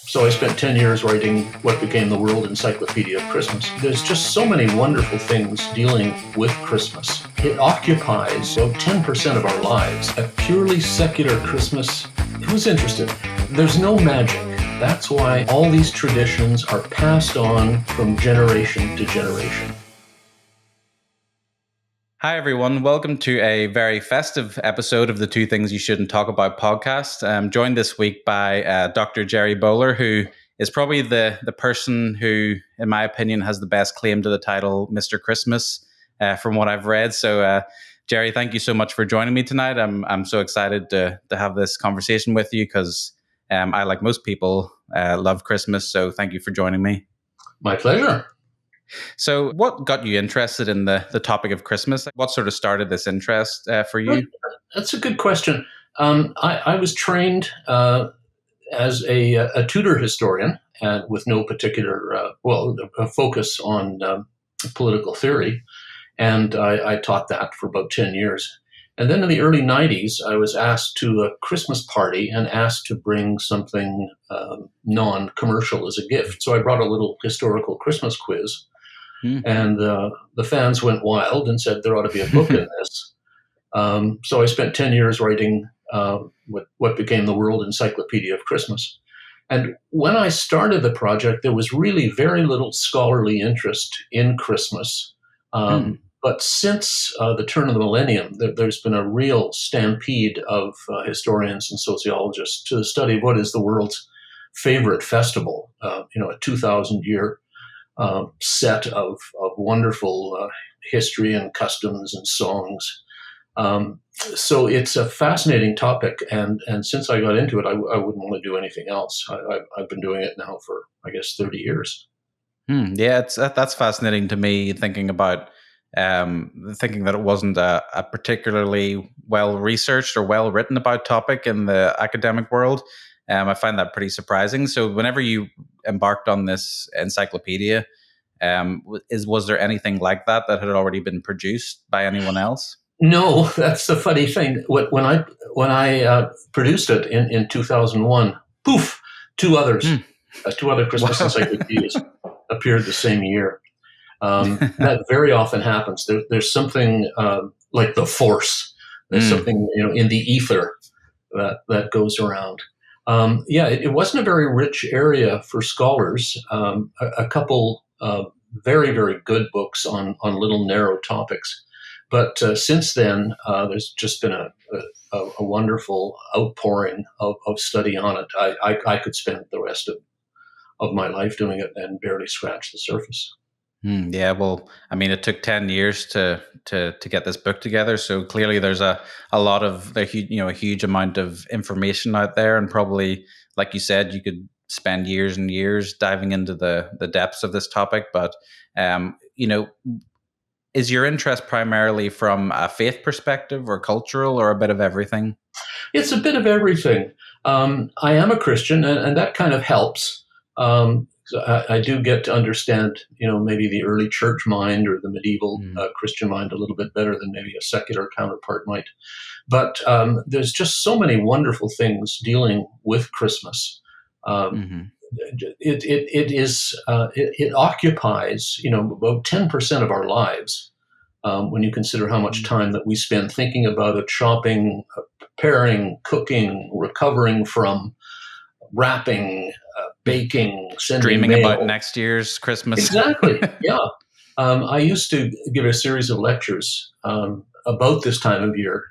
So I spent 10 years writing what became the World Encyclopedia of Christmas. There's just so many wonderful things dealing with Christmas. It occupies about 10% of our lives. A purely secular Christmas, who's interested? There's no magic. That's why all these traditions are passed on from generation to generation. Hi, everyone. Welcome to a very festive episode of the Two Things You Shouldn't Talk About podcast. I'm joined this week by Dr. Gerry Bowler, who is probably the person who, in my opinion, has the best claim to the title Mr. Christmas from what I've read. So, Gerry, thank you so much for joining me tonight. I'm so excited to have this conversation with you because I, like most people, love Christmas. So thank you for joining me. My pleasure. So what got you interested in the topic of Christmas? What sort of started this interest for you? That's a good question. I was trained as a tutor historian with no particular, a focus on political theory. And I taught that for about 10 years. And then in the early 90s, I was asked to a Christmas party and asked to bring something non-commercial as a gift. So I brought a little historical Christmas quiz. And the fans went wild and said there ought to be a book in this. So I spent 10 years writing what became the World Encyclopedia of Christmas. And when I started the project, there was really very little scholarly interest in Christmas. But since the turn of the millennium, there's been a real stampede of historians and sociologists to the study of what is the world's favorite festival, a 2,000-year set of wonderful history and customs and songs. So it's a fascinating topic, and since I got into it, I wouldn't want to do anything else. I've been doing it now for, I guess, 30 years. Yeah, that's fascinating to me, thinking that it wasn't a particularly well-researched or well-written about topic in the academic world. I find that pretty surprising. So whenever you embarked on this encyclopedia, was there anything like that had already been produced by anyone else? No, that's the funny thing. When I produced it in 2001, poof, two other Christmas encyclopedias appeared the same year. That very often happens. There's something like the force. There's something in the ether that goes around. It wasn't a very rich area for scholars. A couple very, very good books on little narrow topics. But since then, there's just been a wonderful outpouring of study on it. I could spend the rest of my life doing it and barely scratch the surface. Yeah, well, I mean, it took 10 years to get this book together. So clearly there's a huge amount of information out there. And probably, like you said, you could spend years and years diving into the depths of this topic. But, is your interest primarily from a faith perspective or cultural or a bit of everything? It's a bit of everything. I am a Christian, and that kind of helps. So I do get to understand, maybe the early church mind or the medieval Christian mind a little bit better than maybe a secular counterpart might. But there's just so many wonderful things dealing with Christmas. It occupies, about 10% of our lives when you consider how much time that we spend thinking about it, shopping, preparing, cooking, recovering from, wrapping, baking, sending dreaming mail. About next year's Christmas. Exactly. Yeah. I used to give a series of lectures about this time of year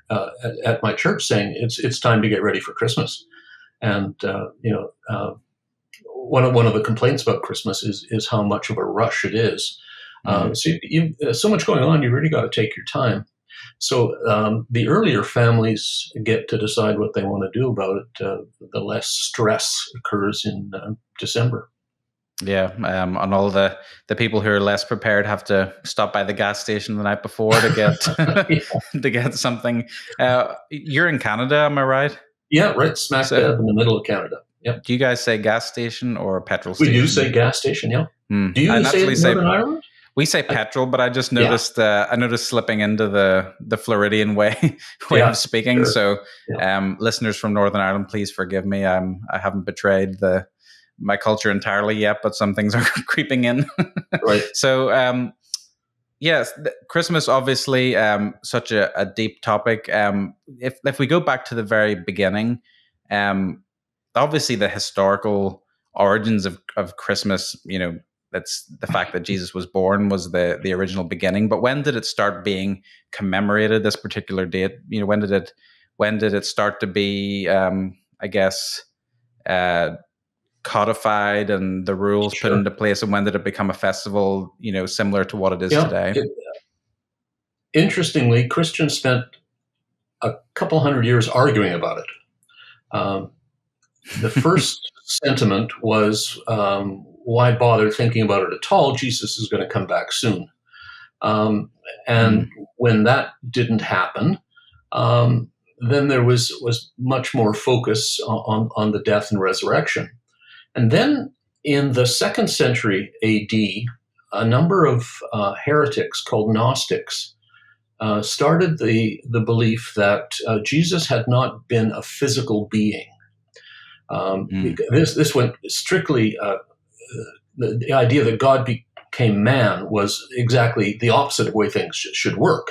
at my church, saying it's time to get ready for Christmas. And one of the complaints about Christmas is how much of a rush it is. So much going on, you really got to take your time. So the earlier families get to decide what they want to do about it, the less stress occurs in December. Yeah, and all the people who are less prepared have to stop by the gas station the night before to get to get something. You're in Canada, am I right? Yeah, right smack dab in the middle of Canada. Yep. Do you guys say gas station or petrol station? We do say gas station, yeah. Do you say it in Northern Ireland? We say petrol, but I just noticed I noticed slipping into the Floridian way of speaking. Sure. So listeners from Northern Ireland, please forgive me. I haven't betrayed the my culture entirely yet, but some things are creeping in. Right. So, yes, Christmas obviously such a deep topic. If we go back to the very beginning, obviously the historical origins of Christmas, that's the fact that Jesus was born was the original beginning. But when did it start being commemorated? This particular date, when did it start to be, I guess, codified and the rules put Sure. into place? And when did it become a festival, similar to what it is Yeah. today? Interestingly, Christians spent a couple hundred years arguing about it. The first sentiment was, why bother thinking about it at all? Jesus is going to come back soon. And when that didn't happen, then there was much more focus on the death and resurrection. And then in the 2nd century AD, a number of heretics called Gnostics started the belief that Jesus had not been a physical being. This went strictly, the idea that God became man was exactly the opposite of the way things should work.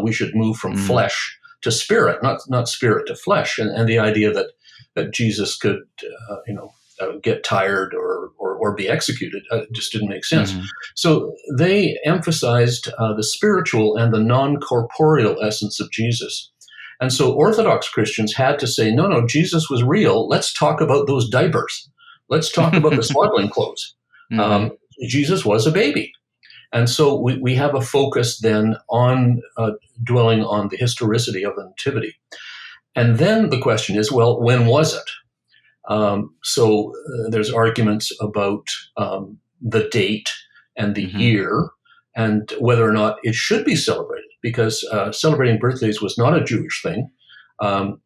We should move from flesh to spirit, not spirit to flesh. And the idea that Jesus could, get tired or be executed just didn't make sense. So they emphasized the spiritual and the non-corporeal essence of Jesus. And so Orthodox Christians had to say, no, Jesus was real. Let's talk about those diapers. Let's talk about the swaddling clothes. Jesus was a baby. And so we have a focus then on dwelling on the historicity of the Nativity. And then the question is, well, when was it? So there's arguments about the date and the year and whether or not it should be celebrated, because celebrating birthdays was not a Jewish thing.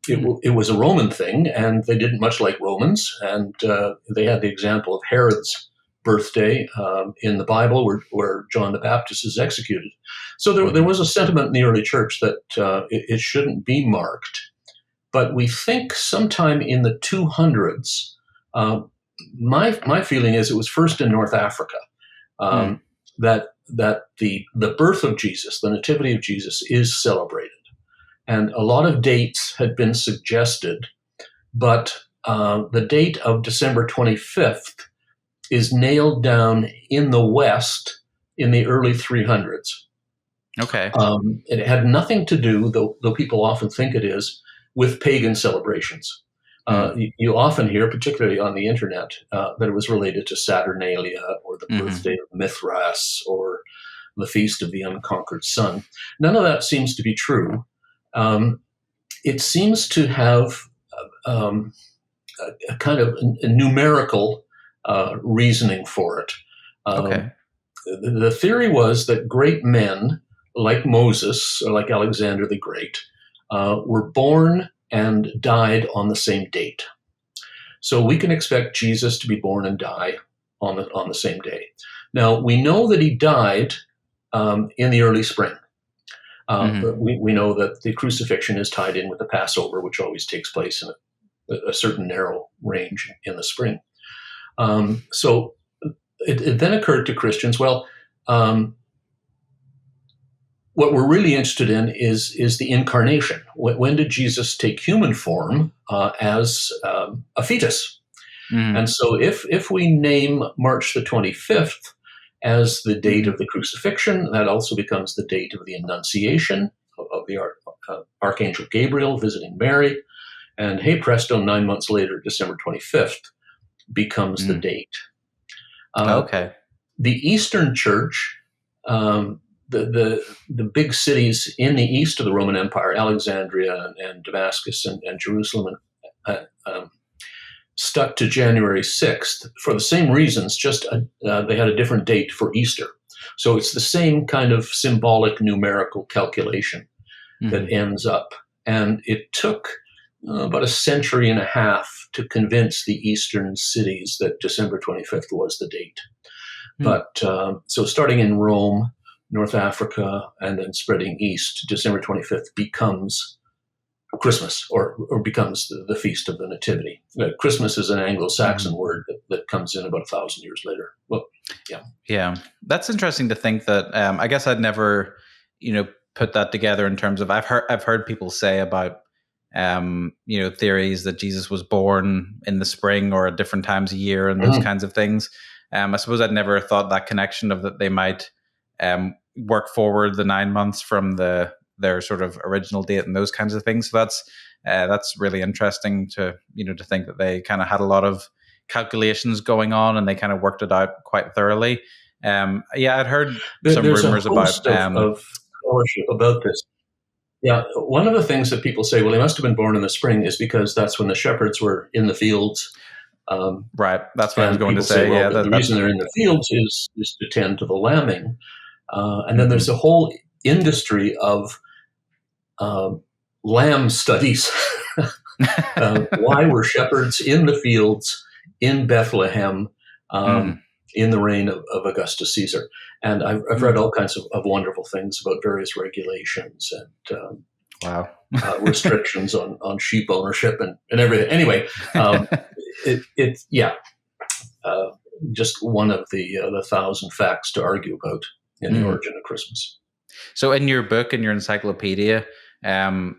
It was a Roman thing, and they didn't much like Romans. And they had the example of Herod's birthday in the Bible where John the Baptist is executed. So there was a sentiment in the early church that it shouldn't be marked. But we think sometime in the 200s, my feeling is it was first in North Africa, that the birth of Jesus, the nativity of Jesus, is celebrated. And a lot of dates had been suggested, but the date of December 25th is nailed down in the West in the early 300s. Okay. It had nothing to do, though people often think it is, with pagan celebrations. You often hear, particularly on the internet, that it was related to Saturnalia or the birthday of Mithras or the feast of the unconquered sun. None of that seems to be true. It seems to have a kind of a numerical reasoning for it. Okay. The theory was that great men like Moses or like Alexander the Great were born and died on the same date. So we can expect Jesus to be born and die on the same day. Now, we know that he died in the early spring. We know that the crucifixion is tied in with the Passover, which always takes place in a certain narrow range in the spring. So it then occurred to Christians, well, what we're really interested in is the incarnation. When did Jesus take human form as a fetus? And so if we name March the 25th as the date of the crucifixion, that also becomes the date of the Annunciation of the Archangel Gabriel visiting Mary. And hey presto, 9 months later, December 25th becomes the date. Okay. The Eastern Church, the big cities in the east of the Roman Empire, Alexandria and Damascus and Jerusalem, stuck to January 6th for the same reasons, just they had a different date for Easter. So it's the same kind of symbolic numerical calculation that ends up. And it took about a century and a half to convince the eastern cities that December 25th was the date. But so starting in Rome, North Africa, and then spreading east, December 25th becomes Christmas, or becomes the Feast of the Nativity. Christmas is an Anglo-Saxon word that comes in about 1,000 years later. Well, yeah. Yeah, that's interesting to think that. I guess I'd never, put that together in terms of I've heard people say about, theories that Jesus was born in the spring or at different times of year and those kinds of things. I suppose I'd never thought that connection of that they might work forward the 9 months from their sort of original date and those kinds of things. So that's really interesting to think that they kind of had a lot of calculations going on and they kind of worked it out quite thoroughly. I'd heard some rumors about of scholarship about this. Yeah, one of the things that people say, well, he must have been born in the spring, is because that's when the shepherds were in the fields. Right, that's what I was going to say. Well, the reason they're in the fields is to tend to the lambing. And then there's a whole industry of lamb studies. Why were shepherds in the fields in Bethlehem in the reign of Augustus Caesar? And I've read all kinds of wonderful things about various regulations and restrictions on sheep ownership and everything. Anyway, just one of the 1,000 facts to argue about in the origin of Christmas. So in your book, in your encyclopedia, I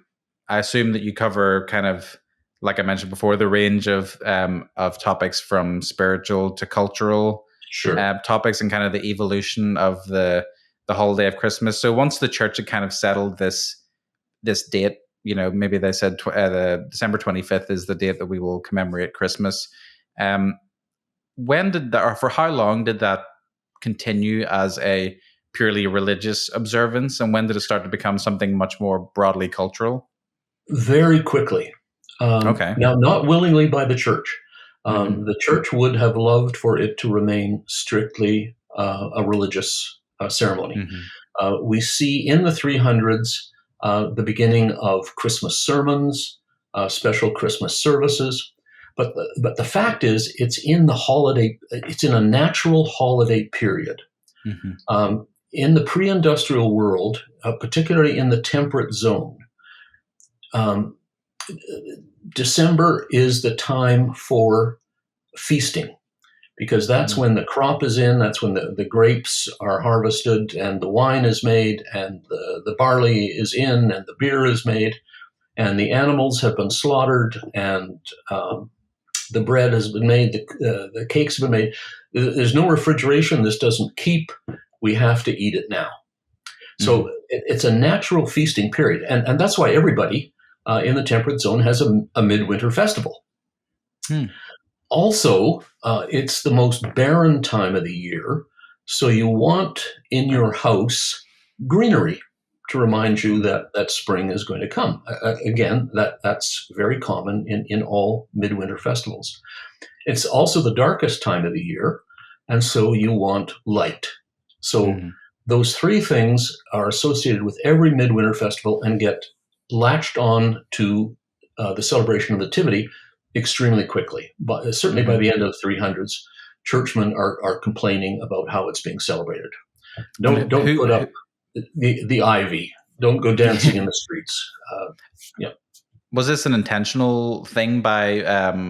assume that you cover kind of, like I mentioned before, the range of topics from spiritual to cultural topics and kind of the evolution of the holiday of Christmas. So once the church had kind of settled this date, maybe they said the December 25th is the date that we will commemorate Christmas. When did that, or for how long did that continue as a purely religious observance, and when did it start to become something much more broadly cultural? Very quickly. Now, not willingly by the church. The church would have loved for it to remain strictly a religious ceremony. We see in the 300s the beginning of Christmas sermons, special Christmas services. But the fact is, it's in a natural holiday period. In the pre-industrial world, particularly in the temperate zone, December is the time for feasting, because that's when the crop is in, that's when the grapes are harvested and the wine is made and the barley is in and the beer is made and the animals have been slaughtered and the bread has been made, the cakes have been made. There's no refrigeration. This doesn't keep. We have to eat it now. So it's a natural feasting period. And that's why everybody in the temperate zone has a midwinter festival. Also, it's the most barren time of the year. So you want in your house greenery to remind you that spring is going to come. Again, that's very common in all midwinter festivals. It's also the darkest time of the year, and so you want light. So those three things are associated with every midwinter festival and get latched on to the celebration of the Nativity extremely quickly. But certainly by the end of the 300s, churchmen are complaining about how it's being celebrated. Don't put up the ivy. Don't go dancing in the streets. Was this an intentional thing by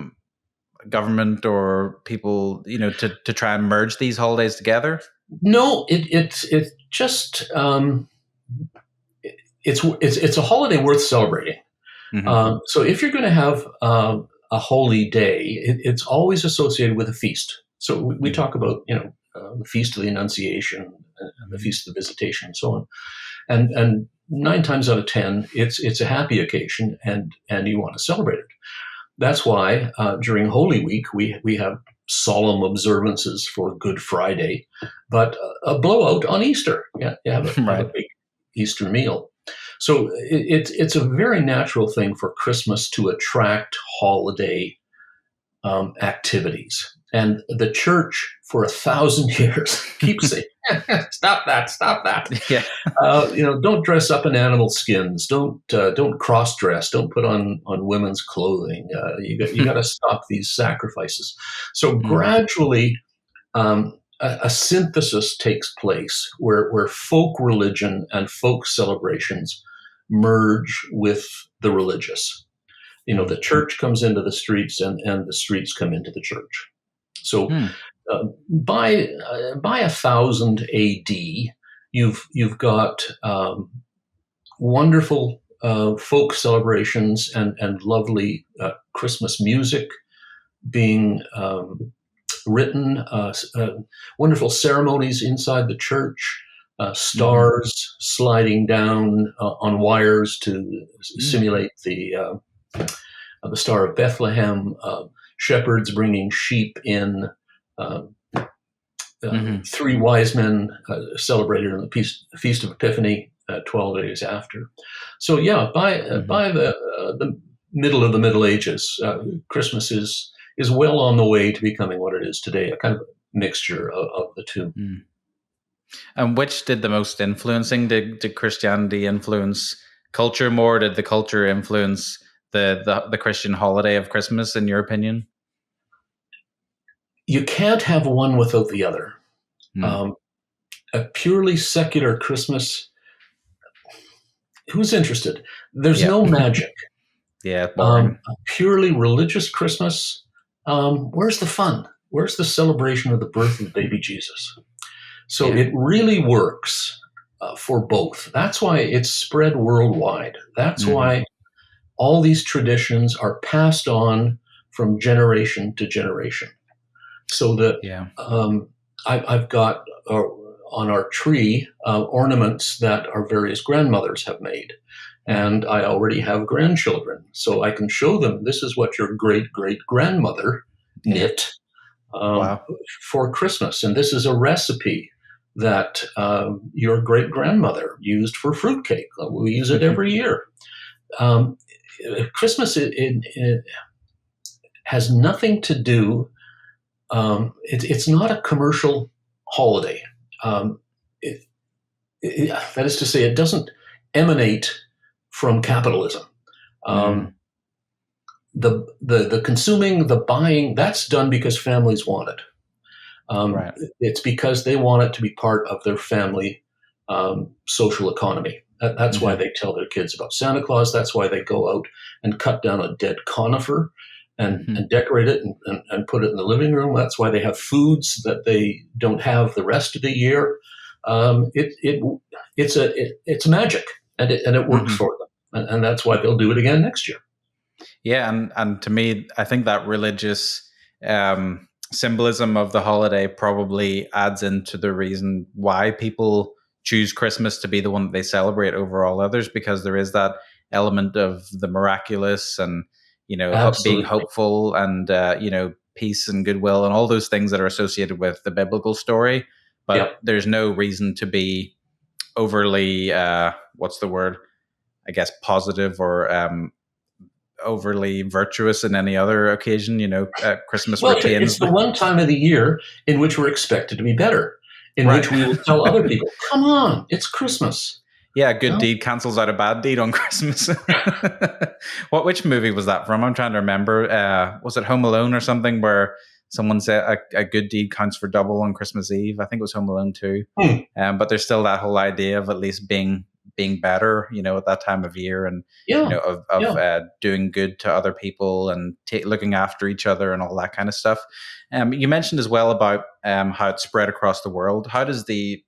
government or people, to try and merge these holidays together? No, it's just it's a holiday worth celebrating. So if you're going to have a holy day, it's always associated with a feast. So we talk about the Feast of the Annunciation and the Feast of the Visitation and so on. And 9 times out of 10, it's a happy occasion and you want to celebrate it. That's why during Holy Week, we have solemn observances for Good Friday, but a blowout on Easter. You have a big Easter meal. So it's a very natural thing for Christmas to attract holiday activities. And the church for 1,000 years keeps saying, stop that. Yeah. Don't dress up in animal skins. Don't cross-dress. Don't put on women's clothing. You got to stop these sacrifices. So gradually, a synthesis takes place where folk religion and folk celebrations merge with the religious. The church comes into the streets, and the streets come into the church. So by 1000 A.D., you've got wonderful folk celebrations and lovely Christmas music being written, wonderful ceremonies inside the church, stars sliding down on wires to simulate the Star of Bethlehem, shepherds bringing sheep in, three wise men celebrated on the Feast of Epiphany 12 days after. So by the middle of the Middle Ages, Christmas is well on the way to becoming what it is today, a kind of mixture of the two. And which did the most influencing? Did Christianity influence culture more? Did the culture influence the Christian holiday of Christmas, in your opinion? You can't have one without the other. A purely secular Christmas, who's interested? There's no magic. Boring. A purely religious Christmas, where's the fun? Where's the celebration of the birth of baby Jesus? So it really works for both. That's why it's spread worldwide. That's why all these traditions are passed on from generation to generation. So that I've got on our tree ornaments that our various grandmothers have made. And I already have grandchildren, so I can show them, this is what your great-great-grandmother knit for Christmas. And this is a recipe that your great-grandmother used for fruitcake. We use it every year. Christmas it has nothing to do, it's not a commercial holiday. That is to say, it doesn't emanate from capitalism. The consuming, the buying, that's done because families want it. It's because they want it to be part of their family social economy. That's why they tell their kids about Santa Claus. That's why they go out and cut down a dead conifer and decorate it and put it in the living room. That's why they have foods that they don't have the rest of the year. It's magic, and it works for them, and that's why they'll do it again next year. Yeah, and to me, I think that religious symbolism of the holiday probably adds into the reason why people choose Christmas to be the one that they celebrate over all others, because there is that element of the miraculous and, being hopeful and, peace and goodwill and all those things that are associated with the biblical story. But there's no reason to be overly, what's the word? I guess positive or overly virtuous in any other occasion. Christmas routines. It's the one time of the year in which we're expected to be better, in which we will tell other people, come on, it's Christmas. Yeah, a good deed cancels out a bad deed on Christmas. Which movie was that from? I'm trying to remember. Was it Home Alone or something where someone said a good deed counts for double on Christmas Eve? I think it was Home Alone 2. But there's still that whole idea of at least being better, at that time of year, and doing good to other people and looking after each other and all that kind of stuff. You mentioned as well about how it's spread across the world. How does the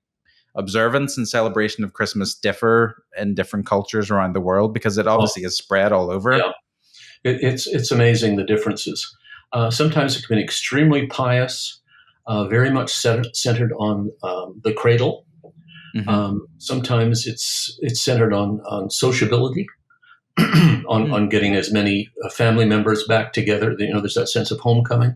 observance and celebration of Christmas differ in different cultures around the world? Because it obviously is spread all over. Yeah. It's amazing, the differences. Sometimes it can be extremely pious, very much centered on the cradle. Sometimes it's centered on sociability, on getting as many family members back together. There's that sense of homecoming.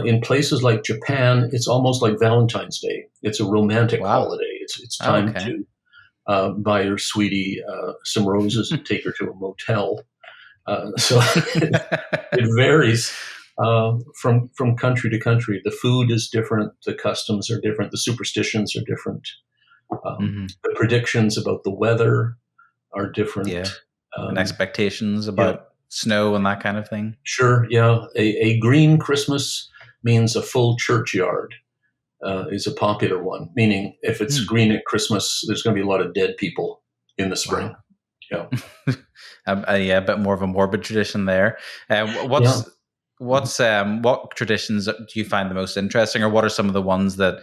In places like Japan, it's almost like Valentine's Day. It's a romantic holiday. It's time to buy your sweetie some roses and take her to a motel. So it varies from country to country. The food is different. The customs are different. The superstitions are different. The predictions about the weather are different. And expectations about snow and that kind of thing. Sure, yeah. A green Christmas means a full churchyard is a popular one, meaning if it's green at Christmas, there's going to be a lot of dead people in the spring. Yeah. Yeah, a bit more of a morbid tradition there. Yeah. What traditions do you find the most interesting, or what are some of the ones that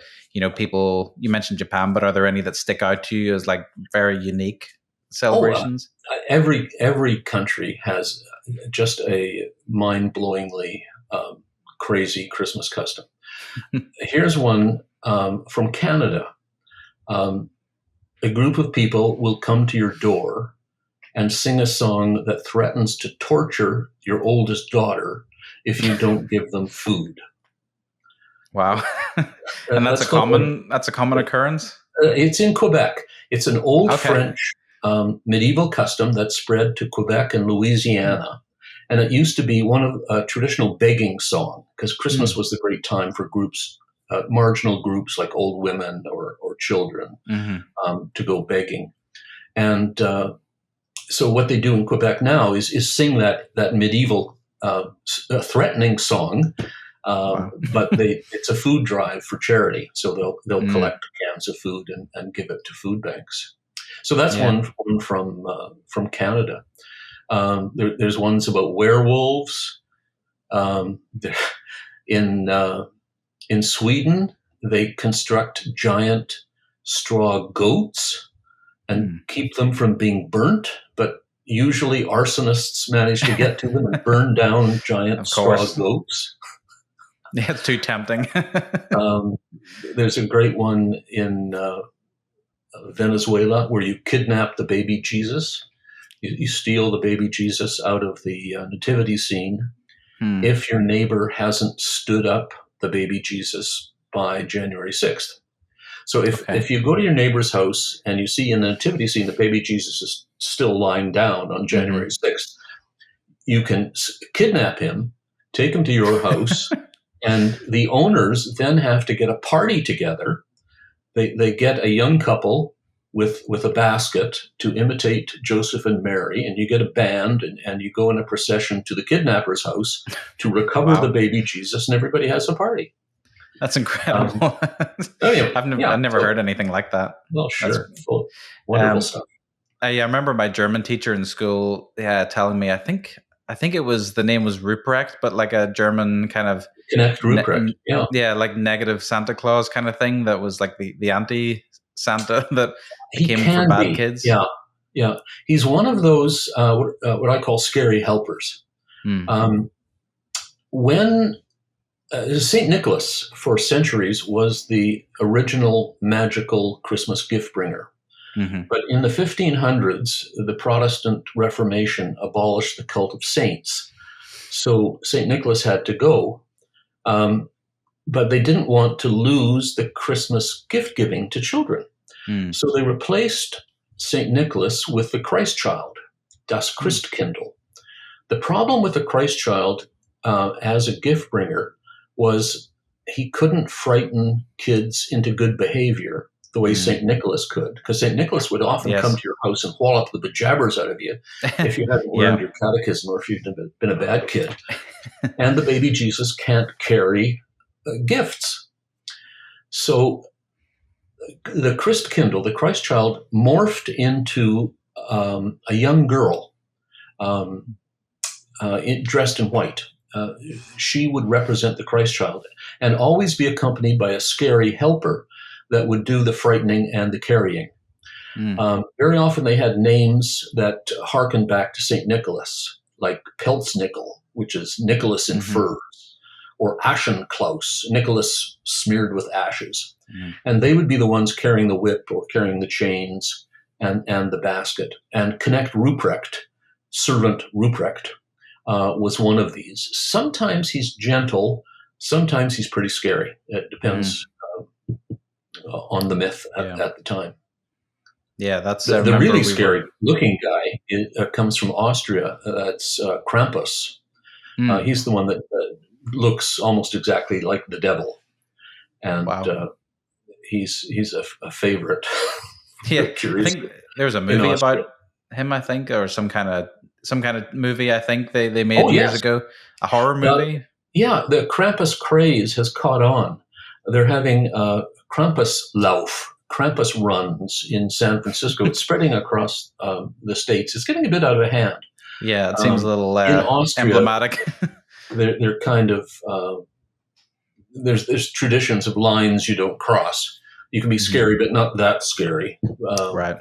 people? You mentioned Japan, but are there any that stick out to you as like very unique Oh, celebrations? every country has just a mind-blowingly crazy Christmas custom. Here's one from Canada. Um, a group of people will come to your door and sing a song that threatens to torture your oldest daughter if you don't give them food. Wow, and That's called, that's a common occurrence. it's in Quebec. It's an old Okay. French medieval custom that spread to Quebec and Louisiana. And it used to be one of a traditional begging song, because Christmas was the great time for groups, marginal groups like old women or children, to go begging. And so what they do in Quebec now is sing that medieval threatening song, Wow. but it's a food drive for charity. So they'll collect cans of food and give it to food banks. So that's Yeah. one from Canada. There's ones about werewolves. Um, in Sweden, they construct giant straw goats and keep them from being burnt, but usually arsonists manage to get to them and burn down giant Of straw course. goats. Yeah, it's too tempting. There's a great one in Venezuela where you kidnap the baby Jesus. You steal the baby Jesus out of the nativity scene if your neighbor hasn't stood up the baby Jesus by January 6th. So if you go to your neighbor's house and you see in the nativity scene the baby Jesus is still lying down on January 6th, you can kidnap him, take him to your house, and the owners then have to get a party together. They get a young couple with a basket to imitate Joseph and Mary, and you get a band, and you go in a procession to the kidnapper's house to recover the baby Jesus, and everybody has a party. That's incredible. Anyway, I've never heard anything like that. Well, sure. Wonderful stuff. I remember my German teacher in school telling me, I think it was, the name was Ruprecht, but like a German kind of Knecht Ruprecht. like negative Santa Claus kind of thing that was like the anti-Santa that he came can for bad be. kids. Yeah. He's one of those what I call scary helpers. When St. Nicholas, for centuries, was the original magical Christmas gift bringer. But in the 1500s, the Protestant Reformation abolished the cult of saints. So St. Nicholas had to go. But they didn't want to lose the Christmas gift giving to children. So they replaced St. Nicholas with the Christ child, Das Christkindl. The problem with the Christ child as a gift bringer was he couldn't frighten kids into good behavior the way St. Nicholas could, because St. Nicholas would often come to your house and wallop the bejabbers out of you if you hadn't learned your catechism or if you'd been a bad kid. And the baby Jesus can't carry gifts. So the Christkindl, the Christ child, morphed into a young girl dressed in white. She would represent the Christ child and always be accompanied by a scary helper that would do the frightening and the carrying. Very often they had names that harken back to St. Nicholas, like Pelznickel, which is Nicholas in furs, or Aschenklaus, Nicholas smeared with ashes. And they would be the ones carrying the whip or carrying the chains and the basket. And Knecht Ruprecht, servant Ruprecht, was one of these. Sometimes he's gentle, sometimes he's pretty scary. It depends on the myth at the time. Yeah, that's the really scary looking guy comes from Austria. That's Krampus. He's the one that looks almost exactly like the devil, and he's a favorite. Yeah, I think there's a movie about him. I think, or some kind of movie. I think they made years ago, a horror movie. The Krampus craze has caught on. They're having Krampuslauf Krampus runs in San Francisco. It's spreading across the States. It's getting a bit out of hand. Yeah, it seems a little in Austria, emblematic. they're kind of there's traditions of lines you don't cross. You can be scary, but not that scary. Right.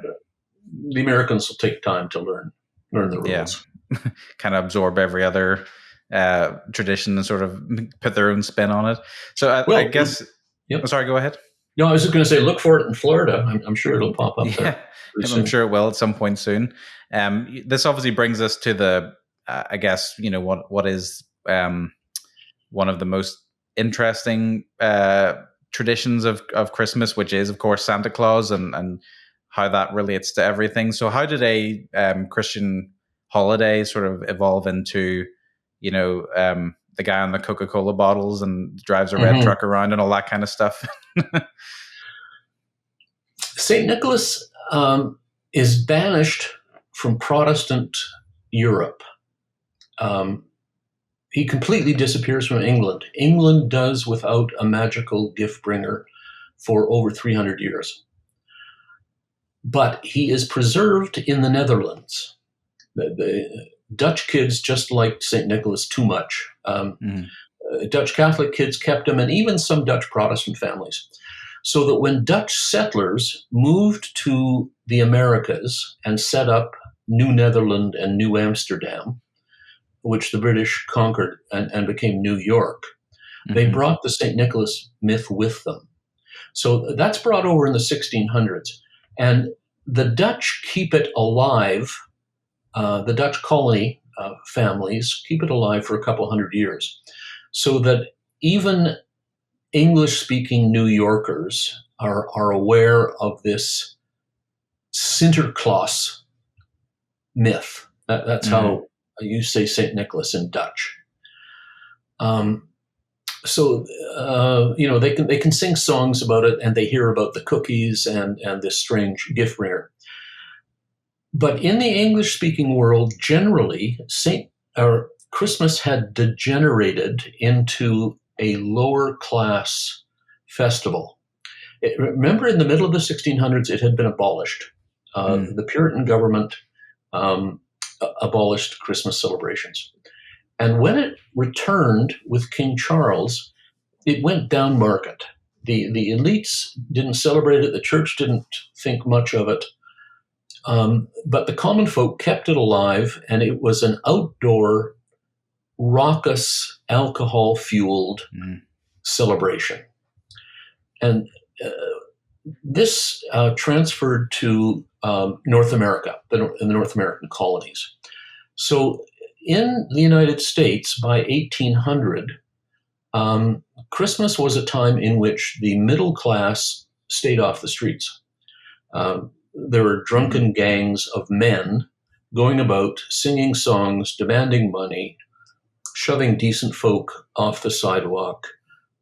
The Americans will take time to learn the rules. Yeah. Kind of absorb every other tradition and sort of put their own spin on it. So I guess. Yep. Oh, sorry, go ahead. No, I was just going to say, look for it in Florida. I'm sure it'll pop up there. I'm sure it will at some point soon. This obviously brings us to the, I guess, what is one of the most interesting traditions of Christmas, which is, of course, Santa Claus and how that relates to everything. So how did a Christian holiday sort of evolve into, the guy on the Coca-Cola bottles and drives a red truck around and all that kind of stuff? St. Nicholas is banished from Protestant Europe. He completely disappears from England. England does without a magical gift bringer for over 300 years. But he is preserved in the Netherlands. The Dutch kids just liked St. Nicholas too much. Dutch Catholic kids kept him, and even some Dutch Protestant families. So that when Dutch settlers moved to the Americas and set up New Netherland and New Amsterdam, which the British conquered and became New York, they brought the St. Nicholas myth with them. So that's brought over in the 1600s. And the Dutch keep it alive. The Dutch colony families keep it alive for a couple hundred years. So that even English-speaking New Yorkers are aware of this Sinterklaas myth. That's how you say St. Nicholas in Dutch. So they can sing songs about it, and they hear about the cookies and this strange gift bringer. But in the English-speaking world, generally, Christmas had degenerated into a lower class festival. Remember, in the middle of the 1600s, it had been abolished. The Puritan government abolished Christmas celebrations. And when it returned with King Charles, it went down market. The elites didn't celebrate it. The church didn't think much of it. But the common folk kept it alive, and it was an outdoor, raucous, alcohol-fueled celebration. And this transferred to North America, in the North American colonies. So in the United States, by 1800, Christmas was a time in which the middle class stayed off the streets. There were drunken gangs of men going about singing songs, demanding money, shoving decent folk off the sidewalk,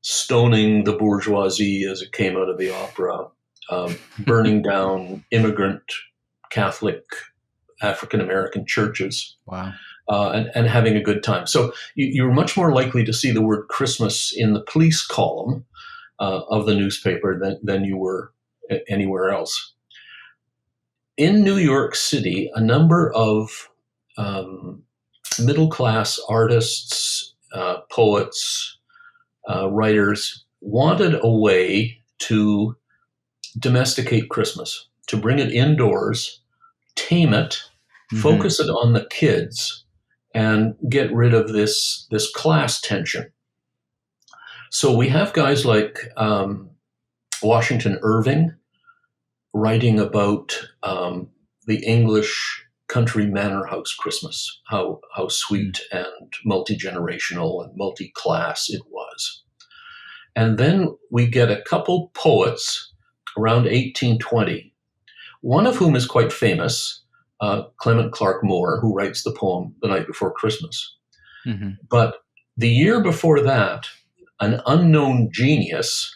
stoning the bourgeoisie as it came out of the opera, burning down immigrant Catholic African-American churches. Wow. And having a good time. So you're much more likely to see the word Christmas in the police column of the newspaper than you were anywhere else. In New York City, a number of middle-class artists, poets, writers wanted a way to domesticate Christmas, to bring it indoors, tame it, focus it on the kids, and get rid of this class tension. So we have guys like Washington Irving writing about the English country manor house Christmas, how sweet and multi-generational and multi-class it was. And then we get a couple poets around 1820, one of whom is quite famous, Clement Clarke Moore, who writes the poem The Night Before Christmas. But the year before that, an unknown genius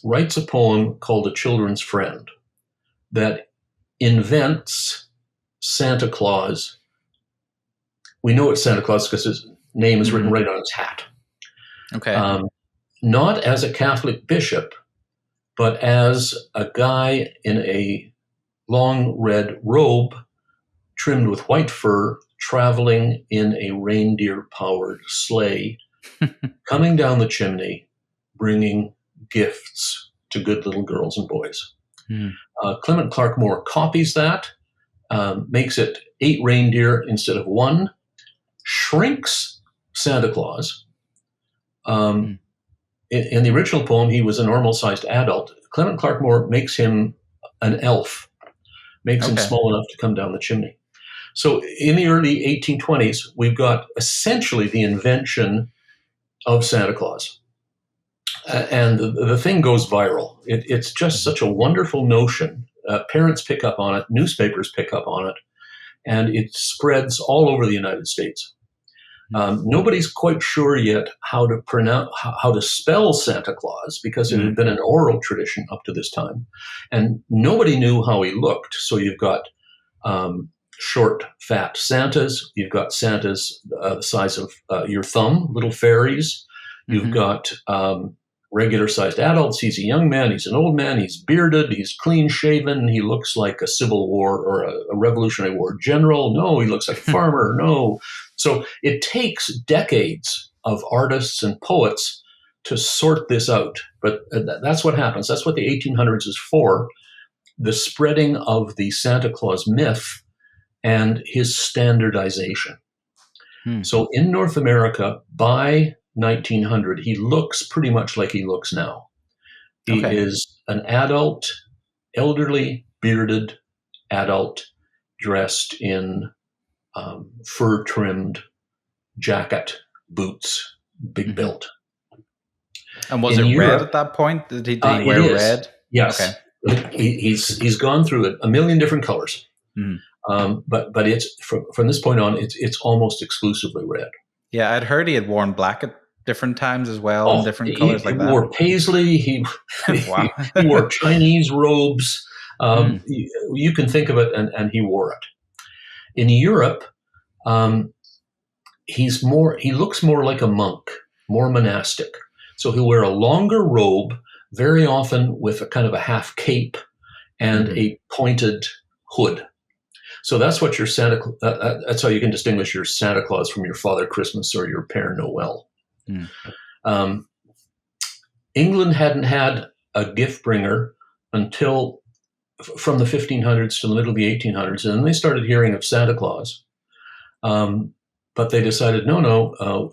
writes a poem called A Children's Friend that invents Santa Claus. We know it's Santa Claus because his name is written right on his hat. Okay. Not as a Catholic bishop, but as a guy in a long red robe trimmed with white fur, traveling in a reindeer-powered sleigh, coming down the chimney, bringing gifts to good little girls and boys. Clement Clarke Moore copies that, makes it 8 reindeer instead of 1, shrinks Santa Claus. In the original poem, he was a normal-sized adult. Clement Clarke Moore makes him an elf, makes him small enough to come down the chimney. So in the early 1820s, we've got essentially the invention of Santa Claus. And the thing goes viral. It's just such a wonderful notion. Parents pick up on it, newspapers pick up on it, and it spreads all over the United States. Nobody's quite sure yet how to spell Santa Claus, because it had been an oral tradition up to this time, and nobody knew how he looked. So you've got short, fat Santas. You've got Santas the size of your thumb, little fairies. You've got regular-sized adults. He's a young man. He's an old man. He's bearded. He's clean-shaven. He looks like a Civil War or a Revolutionary War general. No, he looks like a farmer. No. So it takes decades of artists and poets to sort this out. But that's what happens. That's what the 1800s is for, the spreading of the Santa Claus myth and his standardization. So in North America, by 1900, he looks pretty much like he looks now. He is an adult, elderly, bearded adult, dressed in fur-trimmed jacket, boots, big built. And was it red at that point? Did he wear red? Yes. Okay. He's gone through a million different colors. But it's from this point on, it's almost exclusively red. Yeah, I'd heard he had worn black at different times as well, in different colors like that. He wore paisley. He wore Chinese robes. You can think of it, and he wore it. In Europe, he looks more like a monk, more monastic. So he'll wear a longer robe, very often with a kind of a half cape and a pointed hood. So that's what your that's how you can distinguish your Santa Claus from your Father Christmas or your Père Noël. England hadn't had a gift bringer until from the 1500s to the middle of the 1800s, and then they started hearing of Santa Claus. But they decided, no,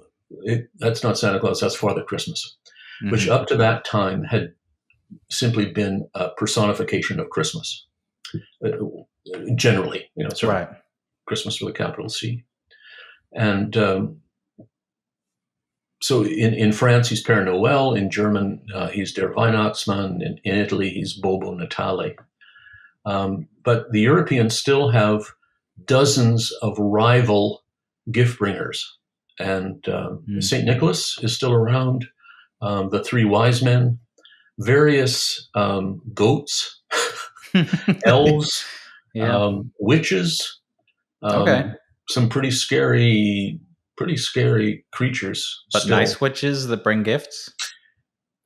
that's not Santa Claus, that's Father Christmas, which up to that time had simply been a personification of Christmas. Generally, Christmas with a capital C. And so in France, he's Père Noël. In German, he's Der Weihnachtsmann. In Italy, he's Bobo Natale. But the Europeans still have dozens of rival gift bringers. And St. Nicholas is still around, the 3 wise men, various goats, elves, witches, some pretty scary creatures. But still. Nice witches that bring gifts?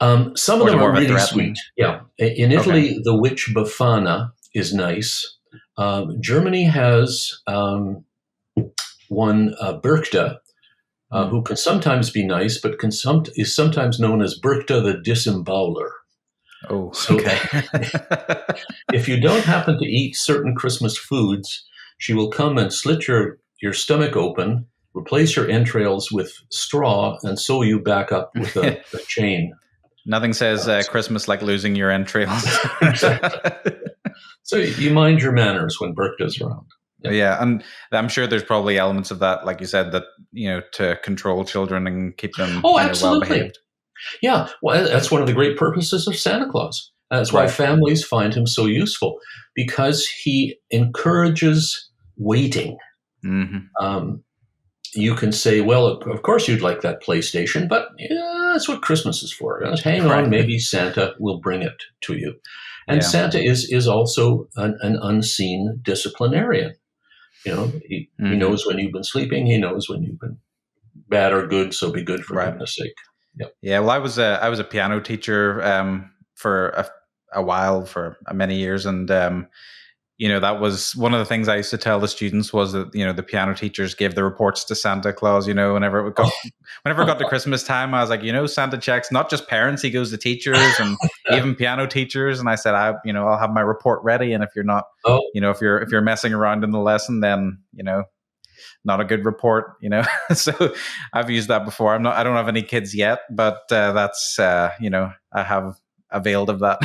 Some of them are really sweet. Yeah. In Italy, the witch Befana is nice. Germany has one Berchta, who can sometimes be nice, but is sometimes known as Berchta the Disembowler. Oh, so if you don't happen to eat certain Christmas foods, she will come and slit your stomach open, replace your entrails with straw, and sew you back up with a chain. Nothing says Christmas like losing your entrails. Exactly. So you mind your manners when Berchta's around. Yeah, and I'm sure there's probably elements of that, like you said, that to control children and keep them well behaved. Yeah, well, that's one of the great purposes of Santa Claus. That's why families find him so useful, because he encourages waiting. You can say, well, of course you'd like that PlayStation, but that's what Christmas is for. Hang on, maybe Santa will bring it to you. And Santa is also an unseen disciplinarian. He knows when you've been sleeping. He knows when you've been bad or good, so be good for goodness sake. Yep. Yeah, well, I was a piano teacher for a while, for many years. And, that was one of the things I used to tell the students, was that, the piano teachers gave the reports to Santa Claus, whenever it got to Christmas time. I was like, Santa checks not just parents, he goes to teachers and even piano teachers. And I said, I'll have my report ready. And if you're not, Oh, if you're messing around in the lesson, then, not a good report, So I've used that before. I don't have any kids yet, but that's, I have availed of that,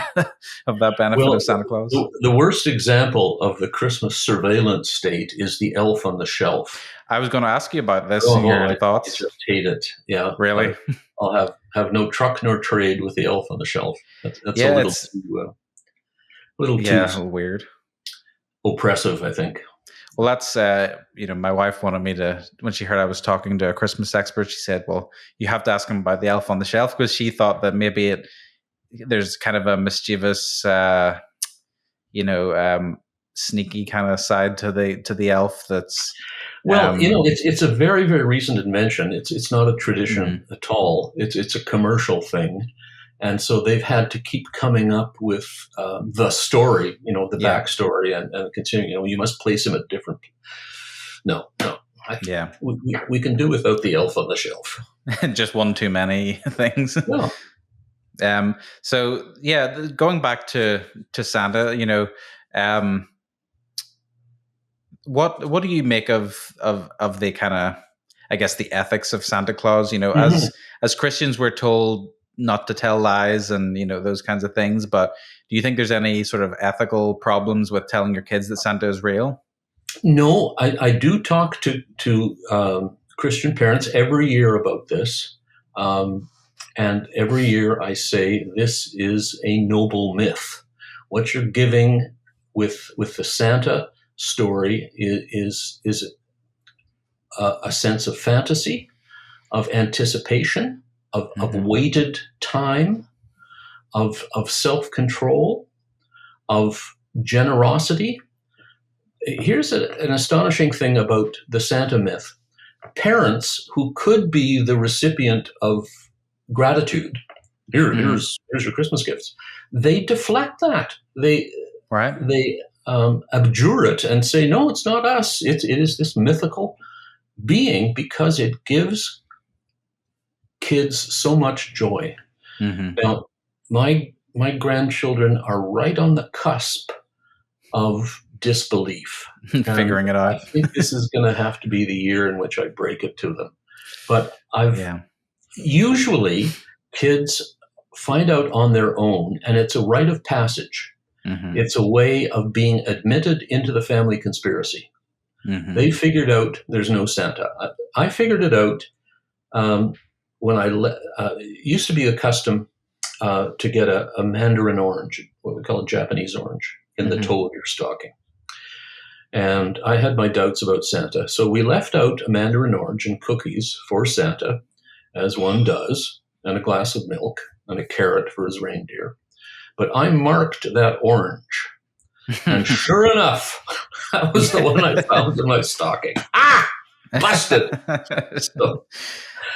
of that benefit well, of Santa Claus. the worst example of the Christmas surveillance state is the elf on the shelf. I was going to ask you about this. I Thoughts? just hate it. Yeah, Really? I'll have no truck nor trade with the elf on the shelf. That's Yeah, a it's little too weird. oppressive, I think. Well, that's, my wife wanted me to, when she heard I was talking to a Christmas expert, she said, well, you have to ask him about the elf on the shelf, because she thought that maybe there's kind of a mischievous, sneaky kind of side to the elf. That's, well, it's a very, very recent invention. It's not a tradition at all. It's a commercial thing. And so they've had to keep coming up with the story, the backstory, and continue. You must place him at different. No. We can do without the elf on the shelf. Just one too many things. No. So yeah, going back to Santa, what do you make of the kind of, I guess, the ethics of Santa Claus? As Christians, we're told not to tell lies and those kinds of things, but do you think there's any sort of ethical problems with telling your kids that Santa is real? No, I do talk to Christian parents every year about this, and every year I say this is a noble myth. What you're giving with the Santa story is a sense of fantasy, of anticipation, of waited time, of self-control, of generosity. Here's an astonishing thing about the Santa myth. Parents who could be the recipient of gratitude, here's your Christmas gifts, they deflect that. They abjure it and say, no, it's not us. It is this mythical being, because it gives kids so much joy. Now, my grandchildren are right on the cusp of disbelief, figuring it out. I think this is going to have to be the year in which I break it to them. But usually kids find out on their own, and it's a rite of passage. It's a way of being admitted into the family conspiracy. They figured out there's no Santa. I figured it out when it used to be a custom to get a mandarin orange, what we call a Japanese orange, in the toe of your stocking. And I had my doubts about Santa. So we left out a mandarin orange and cookies for Santa, as one does, and a glass of milk and a carrot for his reindeer. But I marked that orange. And sure enough, that was the one I found in my stocking. Busted. So,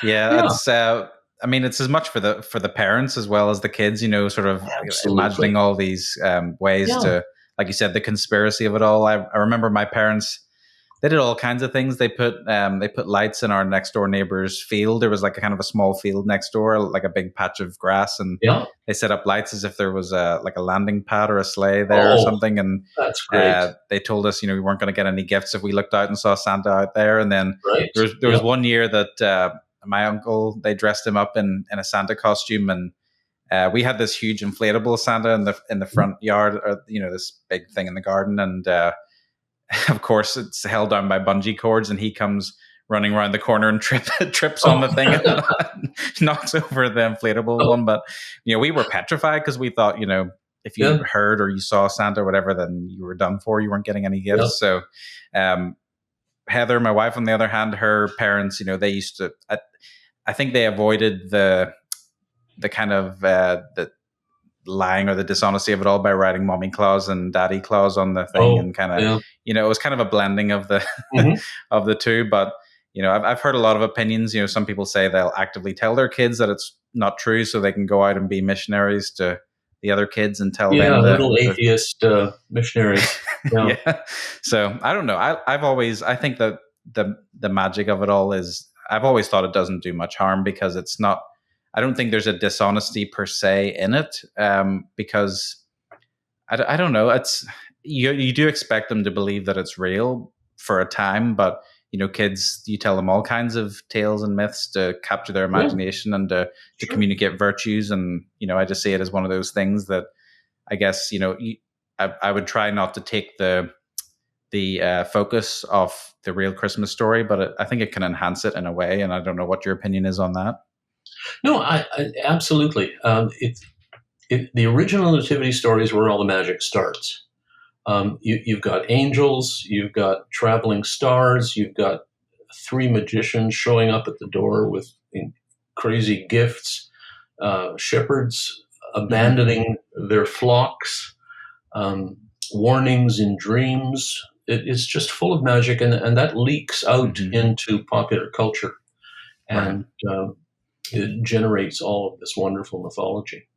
that's it's as much for the parents as well as the kids, sort of imagining all these ways to, like you said, the conspiracy of it all. I remember my parents, they did all kinds of things. They put lights in our next door neighbor's field. There was like a kind of a small field next door, like a big patch of grass, and they set up lights as if there was a landing pad or a sleigh there or something. And that's great. They told us, we weren't going to get any gifts if we looked out and saw Santa out there. And then there was one year that my uncle, they dressed him up in a Santa costume, and we had this huge inflatable Santa in the front yard, or this big thing in the garden, and of course it's held down by bungee cords, and he comes running around the corner and trips on the thing and knocks over the inflatable one. But we were petrified, because we thought, if you heard or you saw Santa or whatever, then you were done for. You weren't getting any gifts. So Heather, my wife, on the other hand, her parents, they used to, I think they avoided the kind of the lying or the dishonesty of it all by writing Mommy Claus and Daddy Claus on the thing, and kind of, it was kind of a blending of the of the two. But I've heard a lot of opinions. Some people say they'll actively tell their kids that it's not true, so they can go out and be missionaries to the other kids and tell Yeah, them little atheist missionaries. Yeah. yeah. So I don't know. I think that the magic of it all is, I've always thought it doesn't do much harm because it's not. I don't think there's a dishonesty per se in it, because I don't know. It's you do expect them to believe that it's real for a time, but kids, you tell them all kinds of tales and myths to capture their Yeah, imagination and to sure. communicate virtues, and I just see it as one of those things that I guess I would try not to take the focus of the real Christmas story, but I think it can enhance it in a way, and I don't know what your opinion is on that. No, I absolutely. The original nativity story is where all the magic starts. You've got angels, you've got traveling stars, you've got three magicians showing up at the door with crazy gifts, shepherds abandoning their flocks, warnings in dreams. It's just full of magic, and that leaks out into popular culture, and it generates all of this wonderful mythology.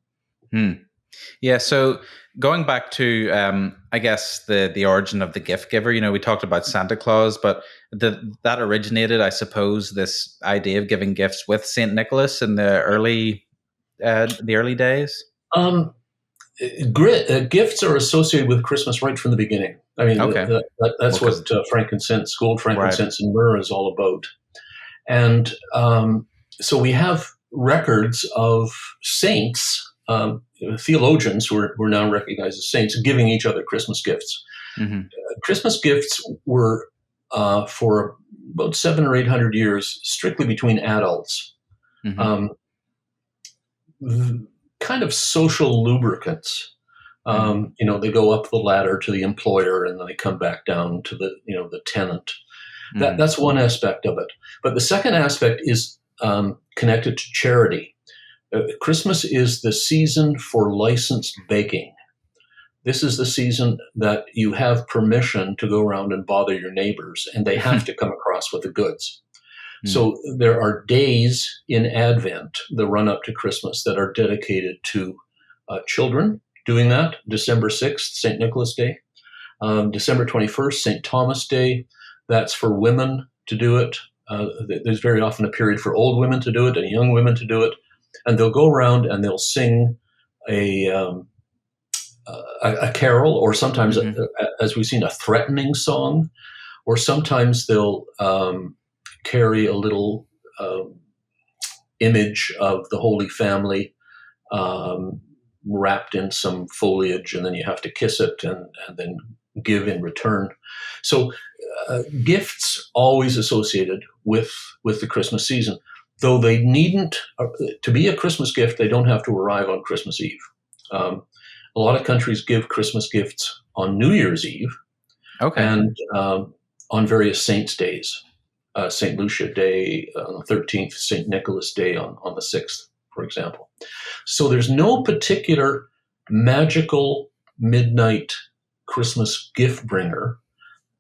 Yeah, so going back to, I guess, the origin of the gift giver, we talked about Santa Claus, but that originated, I suppose, this idea of giving gifts with Saint Nicholas in the early days. Gifts are associated with Christmas right from the beginning. I mean, Okay. that's Well, what frankincense, gold, frankincense, right. and myrrh is all about. And so we have records of saints, theologians who are now recognized as saints, giving each other Christmas gifts. Christmas gifts were, for about 700 or 800 years, strictly between adults. Kind of social lubricants. They go up the ladder to the employer, and then they come back down to the tenant. That's one aspect of it. But the second aspect is connected to charity. Christmas is the season for licensed baking. This is the season that you have permission to go around and bother your neighbors, and they have to come across with the goods. So there are days in Advent, the run up to Christmas, that are dedicated to children doing that. December 6th, St. Nicholas Day. December 21st, St. Thomas Day. That's for women to do it. There's very often a period for old women to do it and young women to do it. And they'll go around and they'll sing a carol, or sometimes, as we've seen, a threatening song, or sometimes they'll carry a little image of the Holy Family wrapped in some foliage, and then you have to kiss it and then give in return. So gifts always associated with the Christmas season, though they needn't, to be a Christmas gift, they don't have to arrive on Christmas Eve. A lot of countries give Christmas gifts on New Year's Eve, and on various saints' days. St. Lucia Day on the 13th, St. Nicholas Day on the 6th, for example. So there's no particular magical midnight Christmas gift bringer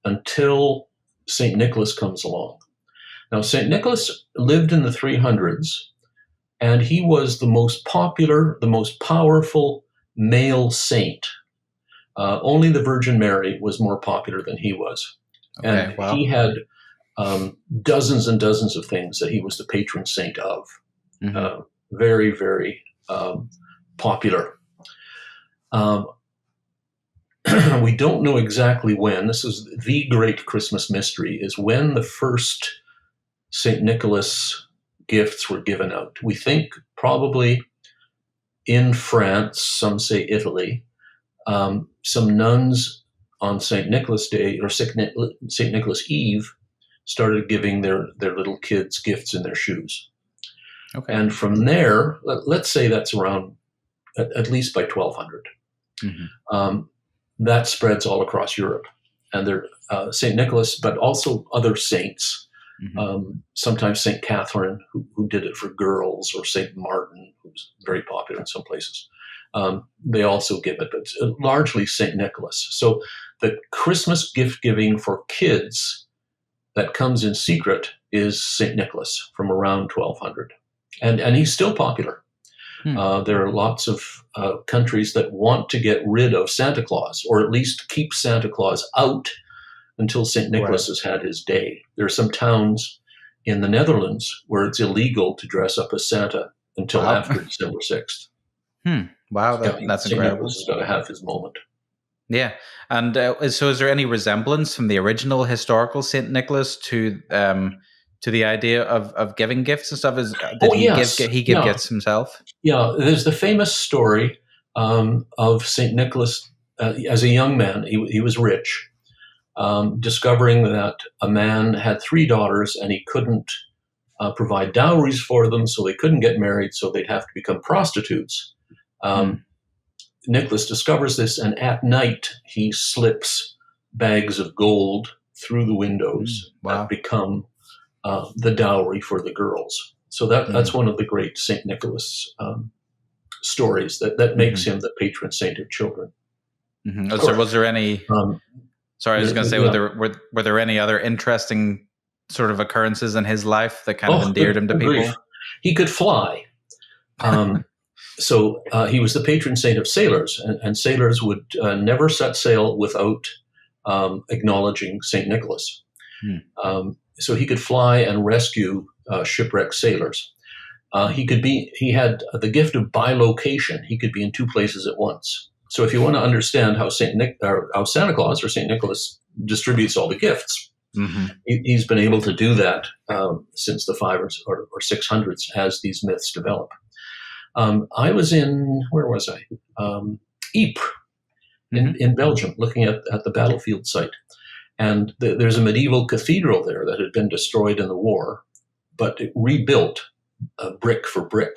until St. Nicholas comes along. Now, St. Nicholas lived in the 300s, and he was the most popular, the most powerful male saint. Only the Virgin Mary was more popular than he was. And he had dozens and dozens of things that he was the patron saint of. Very, very popular. We don't know exactly when. This is the great Christmas mystery, is when the first St. Nicholas gifts were given out. We think probably in France, some say Italy. Some nuns on St. Nicholas Day, or St. Nicholas Eve, started giving their little kids gifts in their shoes. And from there, let's say that's around, at least by 1200. That spreads all across Europe. And there, St. Nicholas, but also other saints, sometimes St. Catherine, who did it for girls, or St. Martin, who's very popular in some places. They also give it, but largely St. Nicholas. So the Christmas gift giving for kids that comes in secret is St. Nicholas from around 1200. And he's still popular. Hmm. There are lots of countries that want to get rid of Santa Claus, or at least keep Santa Claus out until St. Nicholas has had his day. There are some towns in the Netherlands where it's illegal to dress up as Santa until Wow. after December 6th. Wow, Yeah, that's St. incredible. Nicholas has got to have his moment. Yeah, and so is there any resemblance from the original historical Saint Nicholas to the idea of giving gifts and stuff? Did Oh, he yes. give gifts himself? Yeah, there's the famous story of St. Nicholas as a young man. He was rich, discovering that a man had 3 daughters and he couldn't provide dowries for them, so they couldn't get married, so they'd have to become prostitutes. Nicholas discovers this, and at night he slips bags of gold through the windows that become the dowry for the girls. So that's one of the great St. Nicholas stories that makes him the patron saint of children. So was there any... sorry, I was going to say, were there any other interesting sort of occurrences in his life that kind of endeared him to people? Grief. He could fly. So he was the patron saint of sailors, and sailors would never set sail without acknowledging St. Nicholas. So he could fly and rescue shipwrecked sailors. He had the gift of bilocation. He could be in 2 places at once. So if you want to understand how how Santa Claus or St. Nicholas distributes all the gifts, he's been able to do that since the 500s or 600s as these myths develop. I was where was I? Ypres in Belgium, looking at the battlefield site. And there's a medieval cathedral there that had been destroyed in the war, but it rebuilt brick for brick.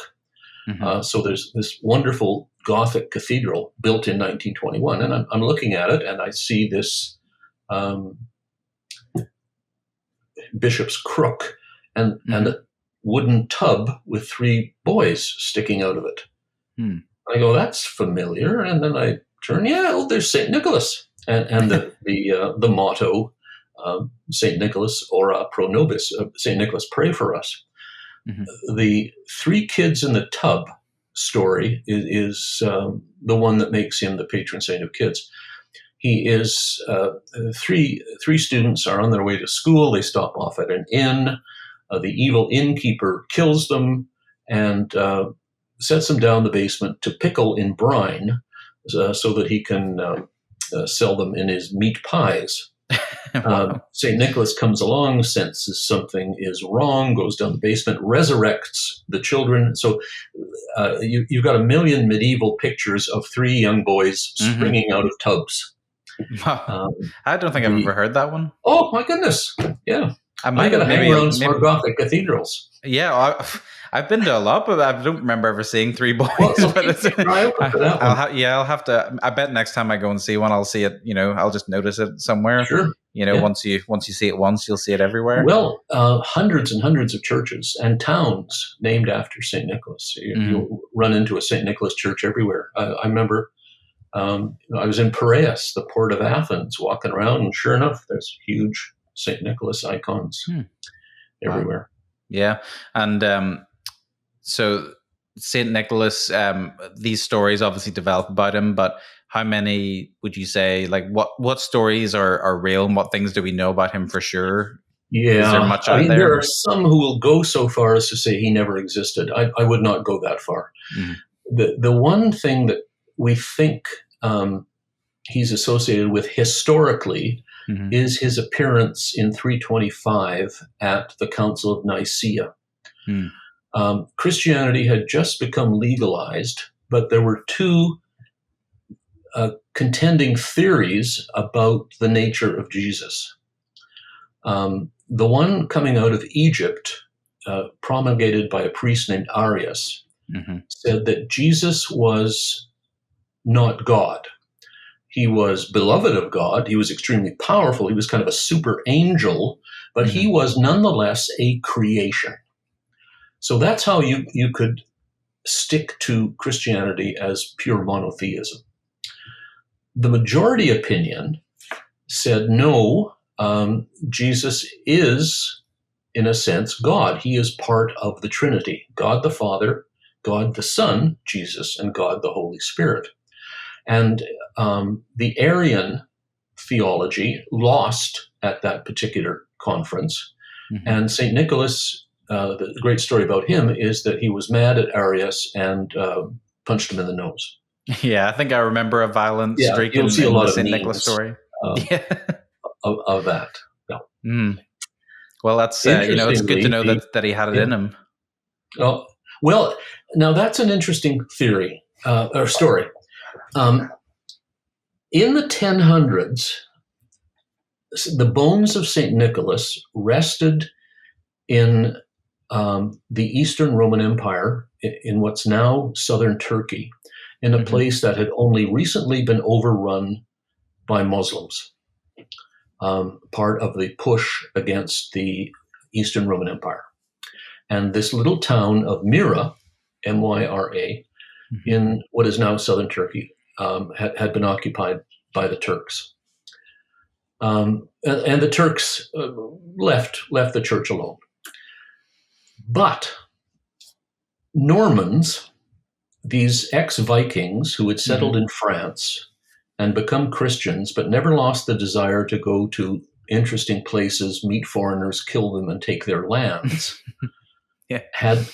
So there's this wonderful Gothic cathedral built in 1921. And I'm looking at it, and I see this bishop's crook and a wooden tub with 3 boys sticking out of it. I go, that's familiar. And then I turn, there's St. Nicholas. And the motto, St. Nicholas, ora pro nobis, St. Nicholas, pray for us. The 3 kids in the tub story is the one that makes him the patron saint of kids. He is 3 students are on their way to school. They stop off at an inn. The evil innkeeper kills them and sets them down the basement to pickle in brine so that he can sell them in his meat pies. St. Nicholas comes along, senses something is wrong, goes down the basement, resurrects the children. So you've got a million medieval pictures of 3 young boys springing out of tubs. I don't think I've ever heard that one. Oh, my goodness. Yeah. I got to hang around some Gothic cathedrals. Yeah, I've been to a lot, but I don't remember ever seeing 3 boys. I'll have to. I bet next time I go and see one, I'll see it. I'll just notice it somewhere. Sure. Once you see it once, you'll see it everywhere. Well, hundreds and hundreds of churches and towns named after St. Nicholas. You'll run into a St. Nicholas church everywhere. I remember I was in Piraeus, the port of Athens, walking around, and sure enough, there's huge St. Nicholas icons everywhere. Yeah. And so St. Nicholas, these stories obviously develop about him, but how many would you say, like what stories are real and what things do we know about him for sure? Yeah. Is there much out there? There are some who will go so far as to say he never existed. I would not go that far. The one thing that we think he's associated with historically is his appearance in 325 at the Council of Nicaea. Christianity had just become legalized, but there were 2 contending theories about the nature of Jesus. The one coming out of Egypt, promulgated by a priest named Arius, said that Jesus was not God. He was beloved of God. He was extremely powerful. He was kind of a super angel, but he was nonetheless a creation. So that's how you could stick to Christianity as pure monotheism. The majority opinion said, no, Jesus is, in a sense, God. He is part of the Trinity, God the Father, God the Son, Jesus, and God the Holy Spirit. And the Arian theology lost at that particular conference. Mm-hmm. And St. Nicholas, the great story about him is that he was mad at Arius and punched him in the nose. Yeah, I think I remember a violent streak you'll in see a lot the of St. memes, Nicholas story. of that. Yeah. Well, that's it's good to know that he had it in him. Oh, well, now that's an interesting theory or story. In the 1000s, the bones of St. Nicholas rested in the Eastern Roman Empire, in what's now southern Turkey, in a place that had only recently been overrun by Muslims, part of the push against the Eastern Roman Empire. And this little town of Myra, Myra, in what is now southern Turkey, had been occupied by the Turks. And the Turks left the church alone. But Normans, these ex-Vikings who had settled in France and become Christians, but never lost the desire to go to interesting places, meet foreigners, kill them, and take their lands, had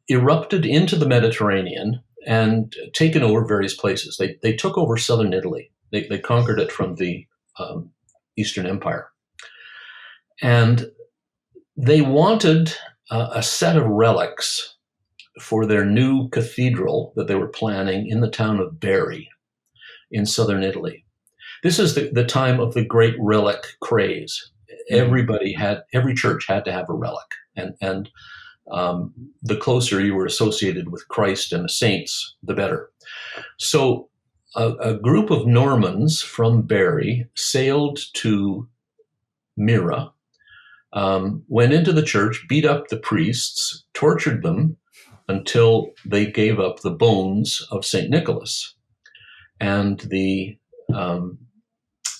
erupted into the Mediterranean and taken over various places. They took over southern Italy. They conquered it from the Eastern Empire. And they wanted a set of relics for their new cathedral that they were planning in the town of Bari in southern Italy. This is the time of the great relic craze. Every church had to have a relic, and the closer you were associated with Christ and the saints, the better. So a group of Normans from Bari sailed to Myra, went into the church, beat up the priests, tortured them until they gave up the bones of St. Nicholas. And the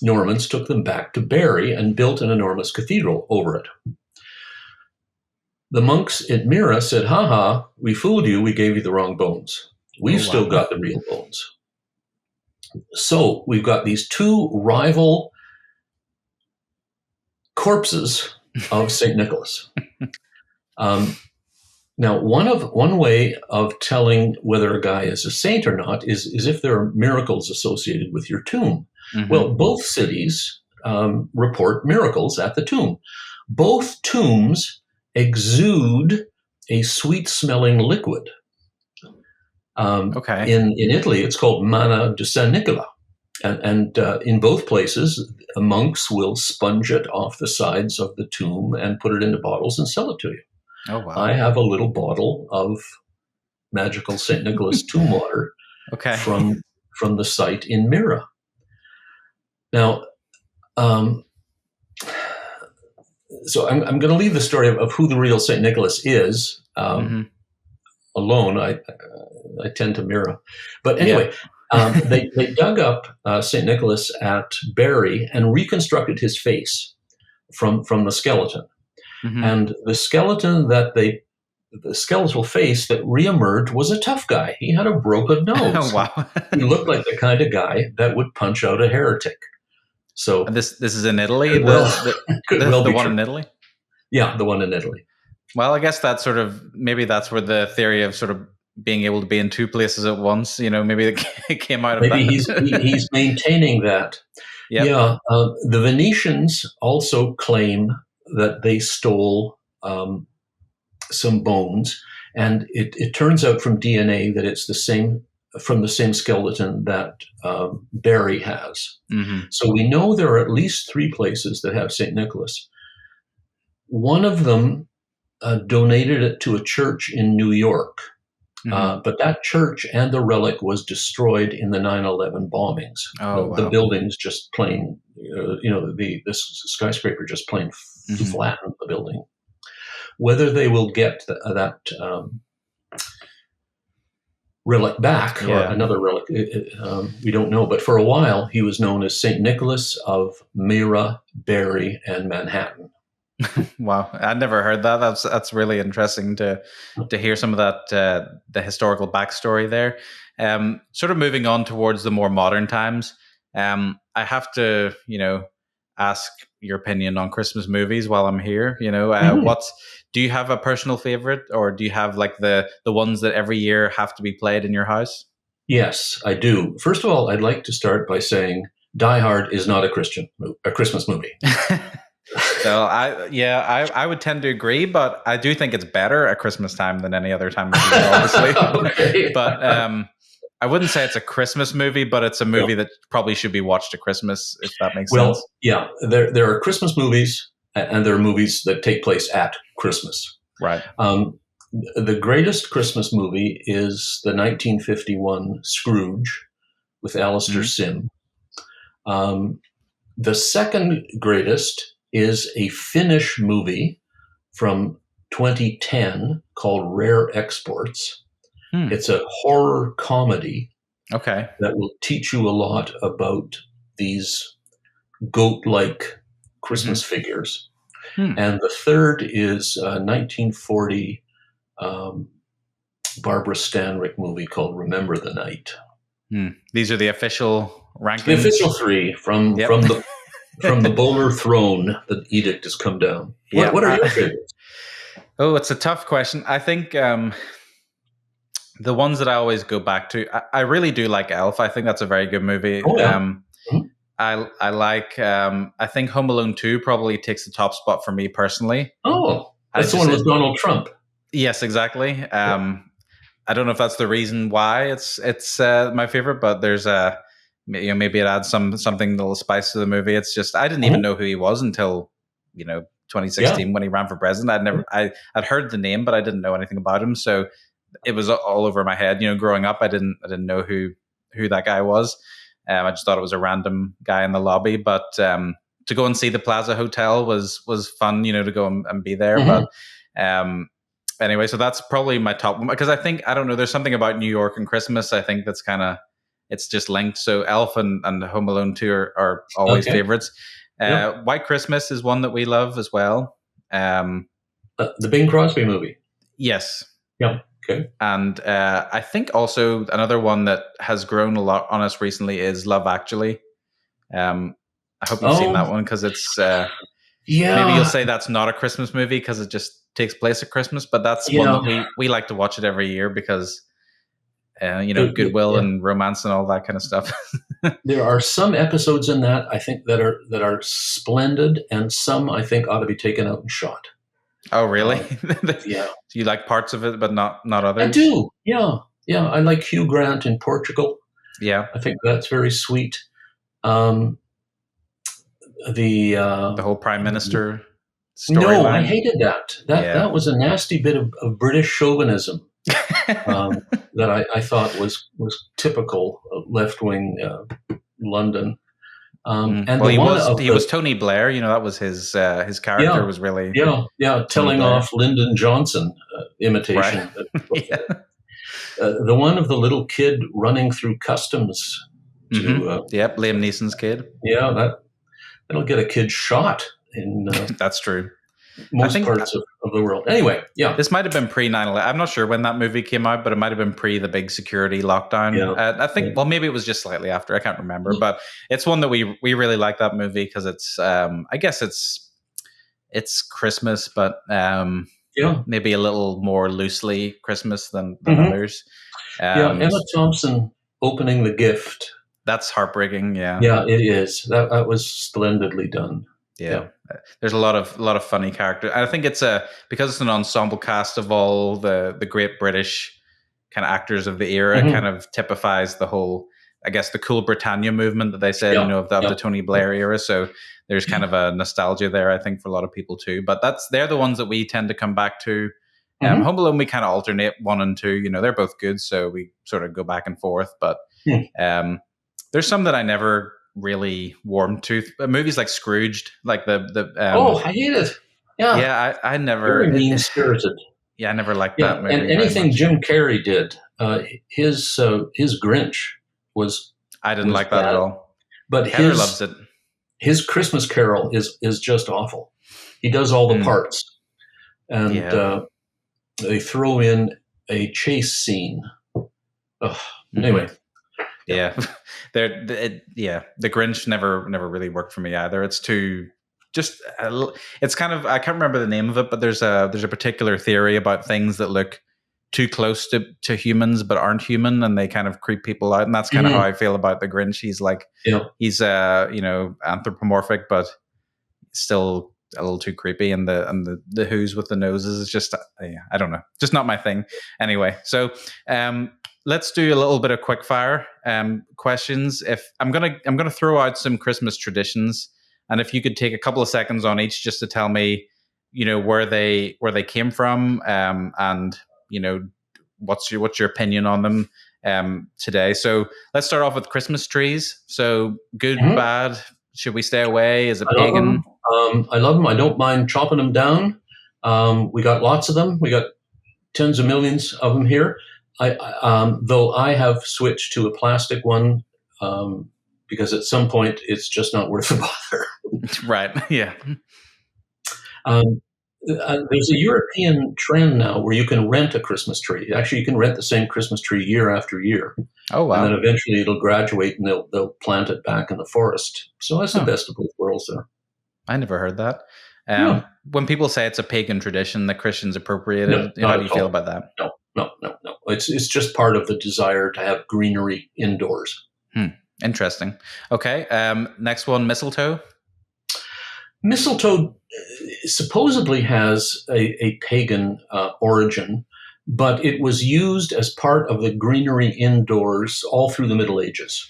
Normans took them back to Bari and built an enormous cathedral over it. The monks at Myra said, "Ha, we fooled you, we gave you the wrong bones. We've still got the real bones." So we've got these two rival corpses of St. Nicholas. Now, one way of telling whether a guy is a saint or not is if there are miracles associated with your tomb. Well, both cities report miracles at the tomb. Both tombs exude a sweet-smelling liquid. In Italy, it's called manna di San Nicola. And in both places, monks will sponge it off the sides of the tomb and put it into bottles and sell it to you. Oh, wow. I have a little bottle of magical St. Nicholas tomb water from the site in Myra. Now, so I'm going to leave the story of who the real St. Nicholas is alone. I tend to Myra. But anyway, they dug up St. Nicholas at Bari and reconstructed his face from the skeleton. And the skeletal face that reemerged was a tough guy. He had a broken nose. Oh, wow. He looked like the kind of guy that would punch out a heretic. So and this is in Italy? The one in Italy? Yeah, the one in Italy. Well, I guess that's maybe that's where the theory of sort of being able to be in two places at once, maybe it came out of that. Maybe he's maintaining that. Yep. Yeah. The Venetians also claim that they stole some bones, and it turns out from DNA that it's from the same skeleton that Bari has. So we know there are at least 3 places that have St. Nicholas. One of them donated it to a church in New York, but that church and the relic was destroyed in the 9/11 bombings. The buildings just plain, the skyscraper just plain flattened the building. Whether they will get that relic back or another relic, we don't know. But for a while, he was known as St. Nicholas of Myra, Bari, and Manhattan. Wow, I'd never heard that. That's really interesting to hear some of that the historical backstory there. Sort of moving on towards the more modern times. I have to, ask your opinion on Christmas movies while I'm here. Mhm. Do you have a personal favorite, or do you have like the ones that every year have to be played in your house? Yes, I do. First of all, I'd like to start by saying Die Hard is not a Christmas movie. So I would tend to agree, but I do think it's better at Christmas time than any other time of the year, obviously. Okay. But I wouldn't say it's a Christmas movie, but it's a movie that probably should be watched at Christmas, if that makes Well, sense. yeah, there are Christmas movies, and there are movies that take place at Christmas. Right. The greatest Christmas movie is the 1951 Scrooge with Alistair Mhm. Sim. Um, the second greatest is a Finnish movie from 2010 called Rare Exports. Hmm. It's a horror comedy Okay. that will teach you a lot about these goat-like Christmas Mhm. figures. Hmm. And the third is a 1940 um, Barbara Stanwyck movie called Remember the Night. Hmm. These are the official The rankings. official three from Yep. from the Bowler throne. The edict has come down. Yeah. What are your favorites? Oh, it's a tough question. I think the ones that I always go back to, I really do like Elf. I think that's a very good movie. Oh yeah. Mhm. I like. I think Home Alone 2 probably takes the top spot for me personally. Oh, I that's the just one with Donald Trump. yes, exactly. Yeah. I don't know if that's the reason why it's my favorite, but there's a maybe it adds something a little spice to the movie. It's just I didn't even Mhm. know who he was until Yeah. 2016 when he ran for president. I'd heard the name, but I didn't know anything about him. So it was all over my head. Growing up, I didn't know who that guy was. I just thought it was a random guy in the lobby. But to go and see the Plaza Hotel was fun. To go and be there. Mhm. But anyway, so that's probably my top one because I don't know. There's something about New York and Christmas. I think that's kind of it's just linked. So Elf and Home Alone 2 are always Okay. favorites. Yep. White Christmas is one that we love as well. The Bing Crosby movie. Yes. Yeah. Okay. And I think also another one that has grown a lot on us recently is Love Actually. I hope you've seen Oh that one because it's maybe you'll yeah. say that's not a Christmas movie because it just takes place at Christmas, but that's one that Yeah. we like to watch it every year because goodwill Yeah. and romance and all that kind of stuff. There are some episodes in that I think that are splendid, and some I think ought to be taken out and shot. Oh, really? Yeah, Do you like parts of it, but not I others? do. Yeah, yeah. I like Hugh Grant in Portugal. Yeah, I think that's very sweet. Um, the the whole prime minister no, I storyline. hated that. Yeah. That was a nasty bit of British chauvinism that I thought was typical left wing London. And Well, the he one was of he was the Tony Blair. That was his character yeah was really yeah Tony telling Blair. off Lyndon Johnson Right. imitation. Yeah. The one of the little kid running through customs to Yep. Liam Neeson's kid. yeah that'll get a kid shot in That's true. I most think parts of the world. Anyway, yeah, this might have been pre 9/11. I'm not sure when that movie came out, but it might have been pre the big security lockdown. yeah, I think, yeah. well, maybe it was just slightly after. I can't remember, but it's one that we really like that movie because it's, I guess it's Christmas, but Yeah. maybe a little more loosely Christmas than Mhm. others. Yeah, Um, Emma Thompson opening the gift. that's heartbreaking. Yeah. Yeah, it is. That was splendidly done. Yeah. Yeah. There's a lot of funny characters. I think it's because it's an ensemble cast of all the great British kind of actors of the era. It kind Mhm. of typifies the whole, I guess, the cool Britannia movement that they said, Yeah. of the Yeah. Tony Blair era. So there's kind of a nostalgia there, I think, for a lot of people too. But they're the ones that we tend to come back to. Mhm. Home Alone, we kind of alternate 1 and 2. They're both good, so we sort of go back and forth. But Hmm. there's some that I never really warmed to. Movies like Scrooged, like the Oh, I hate it. Yeah, yeah, I never. very mean spirited. Yeah, I never liked Yeah, that and movie very anything much. Jim Carrey did, his Grinch was I didn't was like that at bad, all. but Heather loves it. his Christmas Carol is just awful. He does all the parts, and Yeah. they throw in a chase scene. Ugh. Anyway, Yeah, the Grinch never really worked for me either. It's too just it's kind of, I can't remember the name of it, but there's a particular theory about things that look too close to humans but aren't human, and they kind of creep people out. And that's kind of how I feel about the Grinch. He's like he's anthropomorphic, but still a little too creepy, and the who's with the noses is just I don't know, just not my thing. Anyway, so let's do a little bit of quick fire questions. If I'm gonna throw out some Christmas traditions, and if you could take a couple of seconds on each just to tell me, where they came from, and what's your opinion on them today. So let's start off with Christmas trees. So good, bad. Should we stay away? Is it pagan? I love them. I don't mind chopping them down. We got lots of them. We got tens of millions of them here. Though I have switched to a plastic one because at some point it's just not worth the bother. Right. Yeah. There's a European trend now where you can rent a Christmas tree. Actually, you can rent the same Christmas tree year after year. Oh, wow. And then eventually it'll graduate and they'll plant it back in the forest. So that's the best of both worlds there. I never heard that. When people say it's a pagan tradition that Christians appropriated, No, how do you feel about that? No. It's just part of the desire to have greenery indoors. Interesting. Okay. Next one, mistletoe. Mistletoe supposedly has a pagan origin, but it was used as part of the greenery indoors all through the Middle Ages.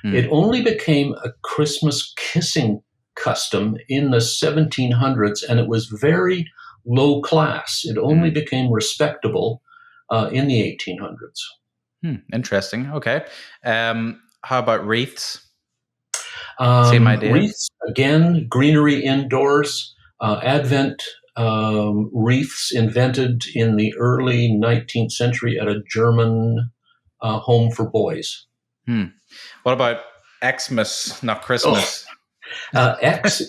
It only became a Christmas kissing custom in the 1700s, and it was very low class. It only became respectable in the 1800s. Interesting. Okay. How about wreaths? Same idea. Wreaths, again, greenery indoors. Advent wreaths invented in the early 19th century at a German home for boys. What about Xmas, not Christmas? X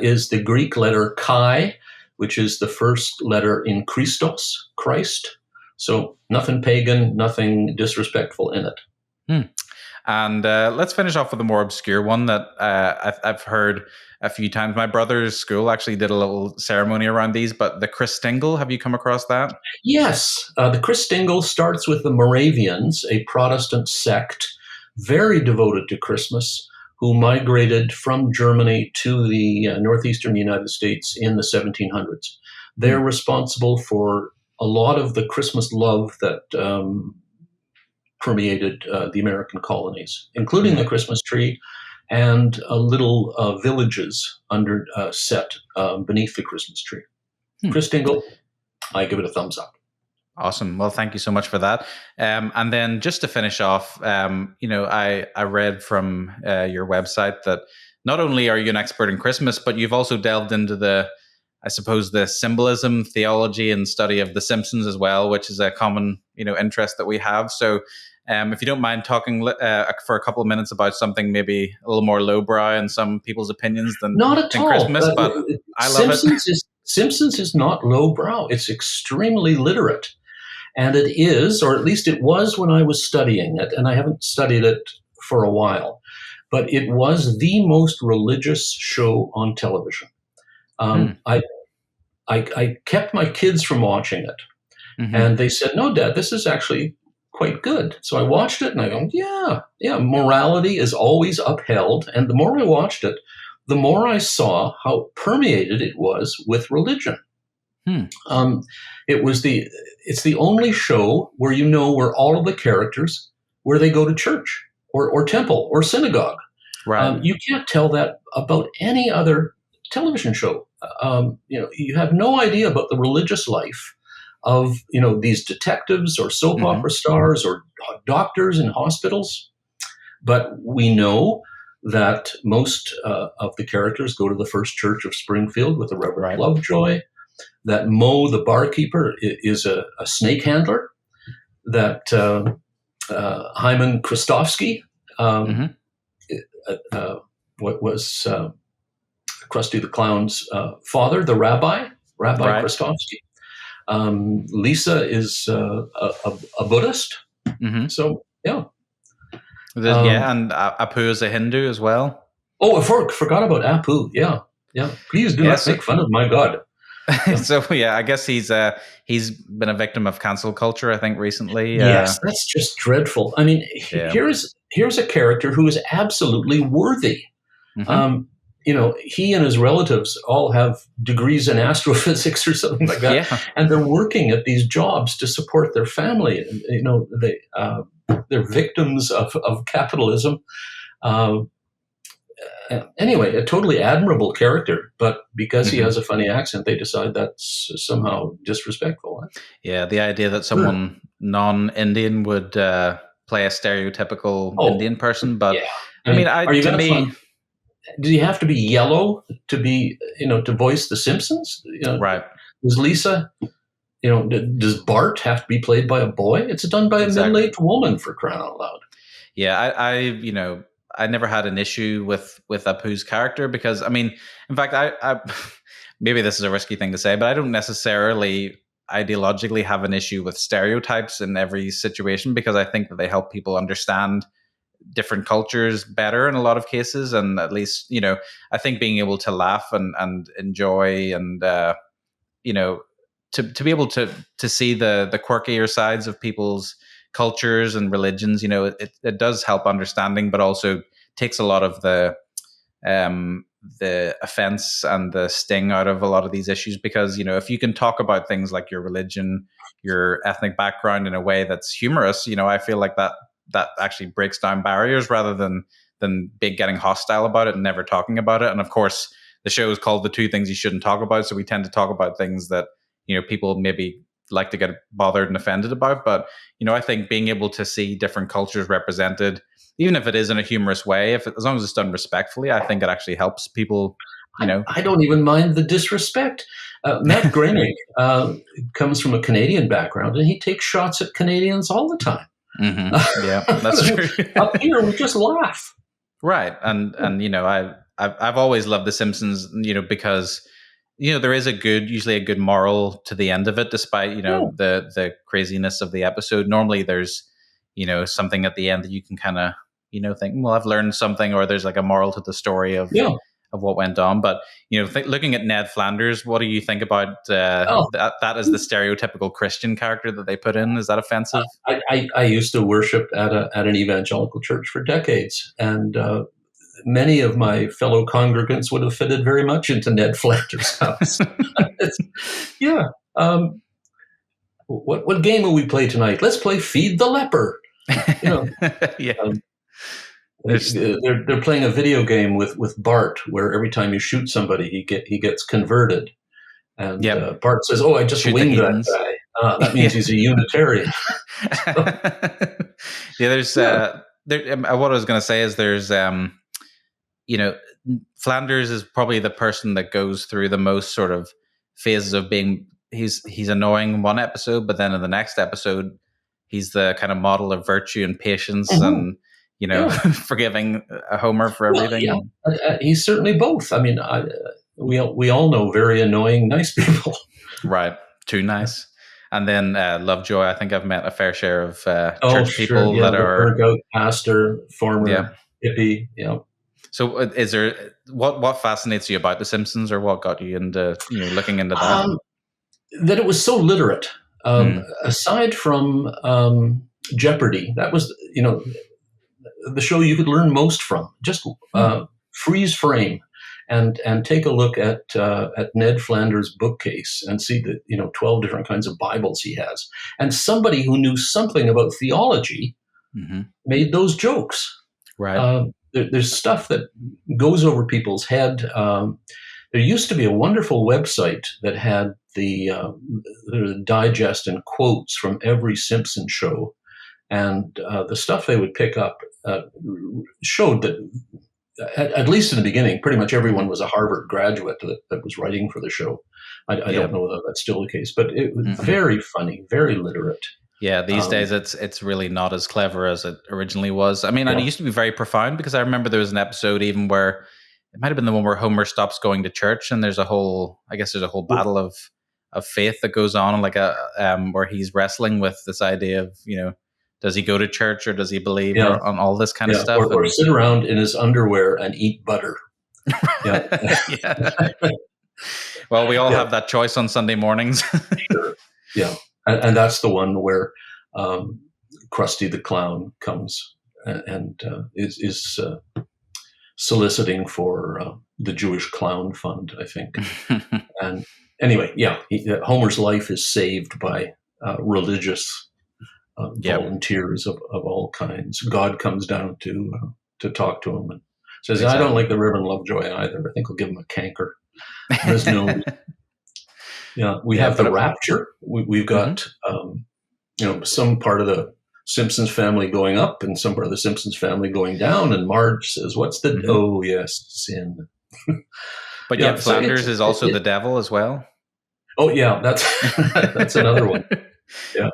is the Greek letter chi, which is the first letter in Christos, Christ. So nothing pagan, nothing disrespectful in it. And let's finish off with a more obscure one that I've heard a few times. My brother's school actually did a little ceremony around these, but the Christingle, have you come across that? Yes. The Christingle starts with the Moravians, a Protestant sect very devoted to Christmas, who migrated from Germany to the northeastern United States in the 1700s. They're responsible for a lot of the Christmas love that permeated the American colonies, including the Christmas tree and little villages set beneath the Christmas tree. Christingle, I give it a thumbs up. Awesome. Well, thank you so much for that. And then just to finish off, I read from your website that not only are you an expert in Christmas, but you've also delved into the symbolism, theology, and study of the Simpsons as well, which is a common, interest that we have. So if you don't mind talking for a couple of minutes about something maybe a little more lowbrow in some people's opinions than Christmas, but I love it. Simpsons is not lowbrow. It's extremely literate. And it is, or at least it was when I was studying it, and I haven't studied it for a while, but it was the most religious show on television. I kept my kids from watching it, and they said, "No, Dad, this is actually quite good." So I watched it, and I go, "Yeah, morality is always upheld." And the more I watched it, the more I saw how permeated it was with religion. It's the only show where where all of the characters, where they go to church or temple or synagogue. Right. You can't tell that about any other television show. You have no idea about the religious life of these detectives or soap opera stars or doctors in hospitals. But we know that most of the characters go to the First Church of Springfield with the Reverend Lovejoy, that Mo, the barkeeper, is a snake handler, that Hyman Christovsky, what was Krusty the Clown's father, the Rabbi Right. Krastovsky. Lisa is a Buddhist. Mm-hmm. So, yeah. And Apu is a Hindu as well. Oh, I forgot about Apu. Yeah, yeah. Please do not make fun of my God. Yeah. So I guess he's been a victim of cancel culture, I think, recently. Yes, that's just dreadful. I mean, here's a character who is absolutely worthy. Mm-hmm. He and his relatives all have degrees in astrophysics or something like that, and they're working at these jobs to support their family. They're victims of capitalism. Anyway, a totally admirable character, but because he has a funny accent, they decide that's somehow disrespectful. Yeah, the idea that someone non-Indian would play a stereotypical Indian person, but do you have to be yellow to be, to voice the Simpsons? Right. Does Lisa, does Bart have to be played by a boy? It's done by a middle-aged woman, for crying out loud. Yeah, I never had an issue with Apu's character because, in fact, I maybe this is a risky thing to say, but I don't necessarily ideologically have an issue with stereotypes in every situation because I think that they help people understand different cultures better in a lot of cases. And at least, I think being able to laugh and enjoy and, to be able to see the quirkier sides of people's cultures and religions, it does help understanding, but also takes a lot of the offense and the sting out of a lot of these issues. Because, if you can talk about things like your religion, your ethnic background in a way that's humorous, I feel like that actually breaks down barriers rather than getting hostile about it and never talking about it. And of course, the show is called The Two Things You Shouldn't Talk About. So we tend to talk about things that, people maybe like to get bothered and offended about. But, I think being able to see different cultures represented, even if it is in a humorous way, as long as it's done respectfully, I think it actually helps people, I don't even mind the disrespect. Matt Groening comes from a Canadian background, and he takes shots at Canadians all the time. Mm-hmm. Yeah, that's true. Up here, we just laugh. Right. And I've always loved The Simpsons, because there is usually a good moral to the end of it, despite the craziness of the episode. Normally, there's something at the end that you can kind of think, well, I've learned something, or there's like a moral to the story of what went on. But looking at Ned Flanders, what do you think about that as the stereotypical Christian character that they put in? Is that offensive? I used to worship at an evangelical church for decades, and many of my fellow congregants would have fitted very much into Ned Flanders' house. What game will we play tonight? Let's play Feed the Leper. They're playing a video game with Bart, where every time you shoot somebody, he gets converted. And Bart says, "Oh, I just winged that guy. That means he's a Unitarian." There's what I was going to say is there's Flanders is probably the person that goes through the most sort of phases of being he's annoying in one episode, but then in the next episode he's the kind of model of virtue and patience and forgiving Homer for everything. He's certainly both. I mean, we all know very annoying nice people. Right, too nice. And then Lovejoy, I think I've met a fair share of church people that are burnt-out pastor, former hippie. Yeah. So, is there what fascinates you about The Simpsons, or what got you into looking into that? That it was so literate. Aside from Jeopardy, that was the show you could learn most from. Just freeze frame and take a look at Ned Flanders' bookcase and see the 12 different kinds of Bibles he has. And somebody who knew something about theology made those jokes. Right. There's stuff that goes over people's head. There used to be a wonderful website that had the digest and quotes from every Simpson show. And the stuff they would pick up showed that, at least in the beginning, pretty much everyone was a Harvard graduate that was writing for the show. I don't know whether that's still the case, but it was very funny, very literate. Yeah, these days it's really not as clever as it originally was. I mean, and it used to be very profound, because I remember there was an episode even where it might have been the one where Homer stops going to church, and there's a whole battle of faith that goes on, like where he's wrestling with this idea of, does he go to church or does he believe Yeah. on all this kind of stuff? Or sit around in his underwear and eat butter. Yeah. Yeah. Well, we all have that choice on Sunday mornings. Sure. Yeah. And that's the one where Krusty the Clown comes and is soliciting for the Jewish Clown Fund, I think. And anyway, Homer's life is saved by religious volunteers of all kinds. God comes down to talk to him and says, exactly. I don't like the Reverend Lovejoy either. I think we'll give him a canker. There's no... we have the rapture. We've got, some part of the Simpsons family going up and some part of the Simpsons family going down. And Marge says, what's the... Oh, yes, sin. But yet Flanders is also the devil as well. Oh, yeah, that's another one.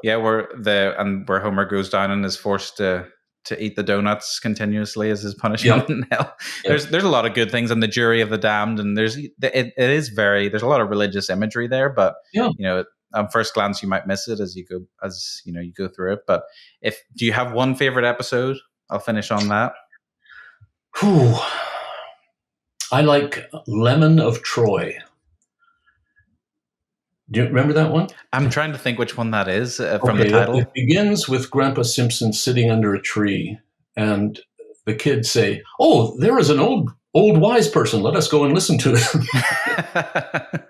Yeah, where Homer goes down and is forced to eat the donuts continuously as his punishment in hell. There's a lot of good things, and the jury of the damned, and there's a lot of religious imagery there, but on first glance you might miss it as you go through it. But do you have one favorite episode? I'll finish on that. I like Lemon of Troy. Do you remember that one? I'm trying to think which one that is from the title. It begins with Grandpa Simpson sitting under a tree, and the kids say, "Oh, there is an old wise person. Let us go and listen to him."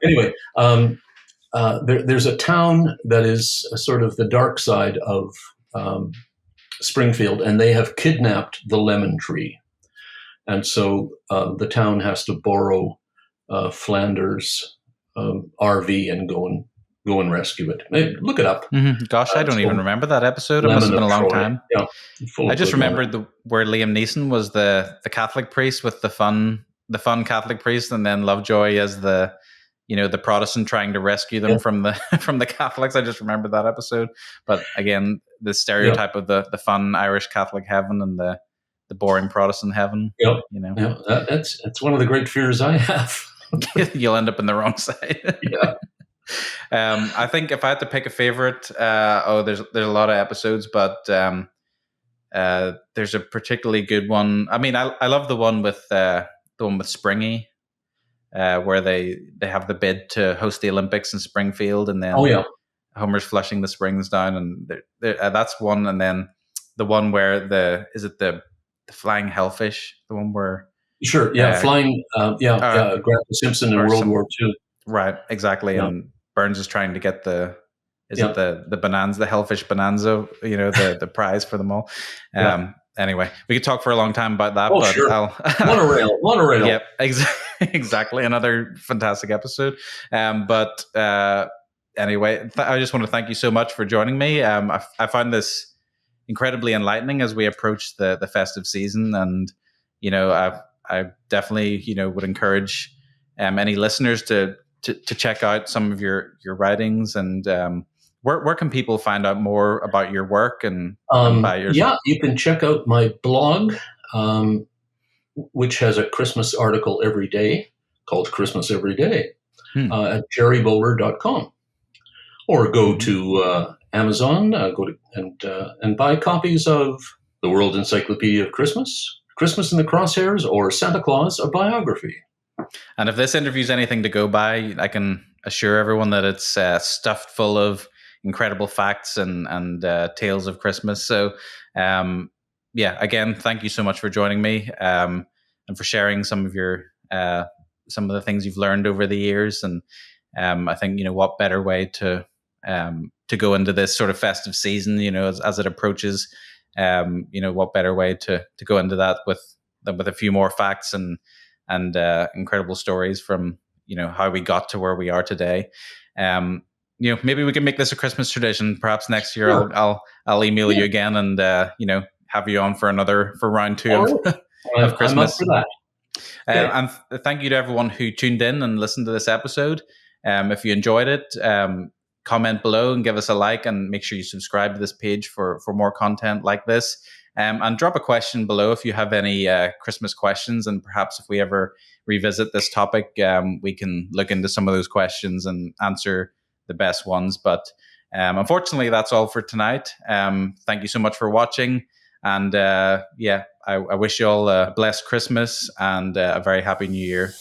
Anyway, there's a town that is sort of the dark side of Springfield, and they have kidnapped the lemon tree, and so the town has to borrow Flanders' RV and go and rescue it. Look it up. Mm-hmm. Gosh, I don't even remember that episode. It must have been a long time. Yeah, I just remembered where Liam Neeson was the Catholic priest with the fun Catholic priest, and then Lovejoy as the Protestant trying to rescue them from the Catholics. I just remember that episode. But again, the stereotype of the fun Irish Catholic heaven and the boring Protestant heaven. That's one of the great fears I have. You'll end up in the wrong side. I think if I had to pick a favorite, there's a lot of episodes, but there's a particularly good one. I mean, I love the one with Springy, where they have the bid to host the Olympics in Springfield, and then Homer's flushing the springs down, and that's one. And then the one where the flying hellfish, the one where flying Grandpa Simpson in World War II. Right, exactly. Yeah. And Burns is trying to get the bonanza, the hellfish bonanza, the prize for them all. Anyway, we could talk for a long time about that. But sure. Monorail. Yep, exactly. Another fantastic episode. But anyway, I just want to thank you so much for joining me. I found this incredibly enlightening as we approach the festive season, and I definitely would encourage any listeners to check out some of your writings, and where can people find out more about your work and about yours? You can check out my blog, which has a Christmas article every day called Christmas Every Day at gerrybowler.com, or go to Amazon, and buy copies of the World Encyclopedia of Christmas, Christmas in the Crosshairs, or Santa Claus, a Biography. And if this interview is anything to go by, I can assure everyone that it's stuffed full of incredible facts and tales of Christmas. So, again, thank you so much for joining me and for sharing some of the things you've learned over the years. And I think what better way to go into this sort of festive season, as it approaches. What better way to go into that with a few more facts and incredible stories from how we got to where we are today. Maybe we can make this a Christmas tradition. Perhaps next year I'll email you again and have you on for round 2 of Christmas. I'm up for that. And thank you to everyone who tuned in and listened to this episode. If you enjoyed it, comment below and give us a like, and make sure you subscribe to this page for more content like this. And drop a question below if you have any Christmas questions, and perhaps if we ever revisit this topic, we can look into some of those questions and answer the best ones. But unfortunately, that's all for tonight. Thank you so much for watching. And I wish you all a blessed Christmas and a very happy New Year.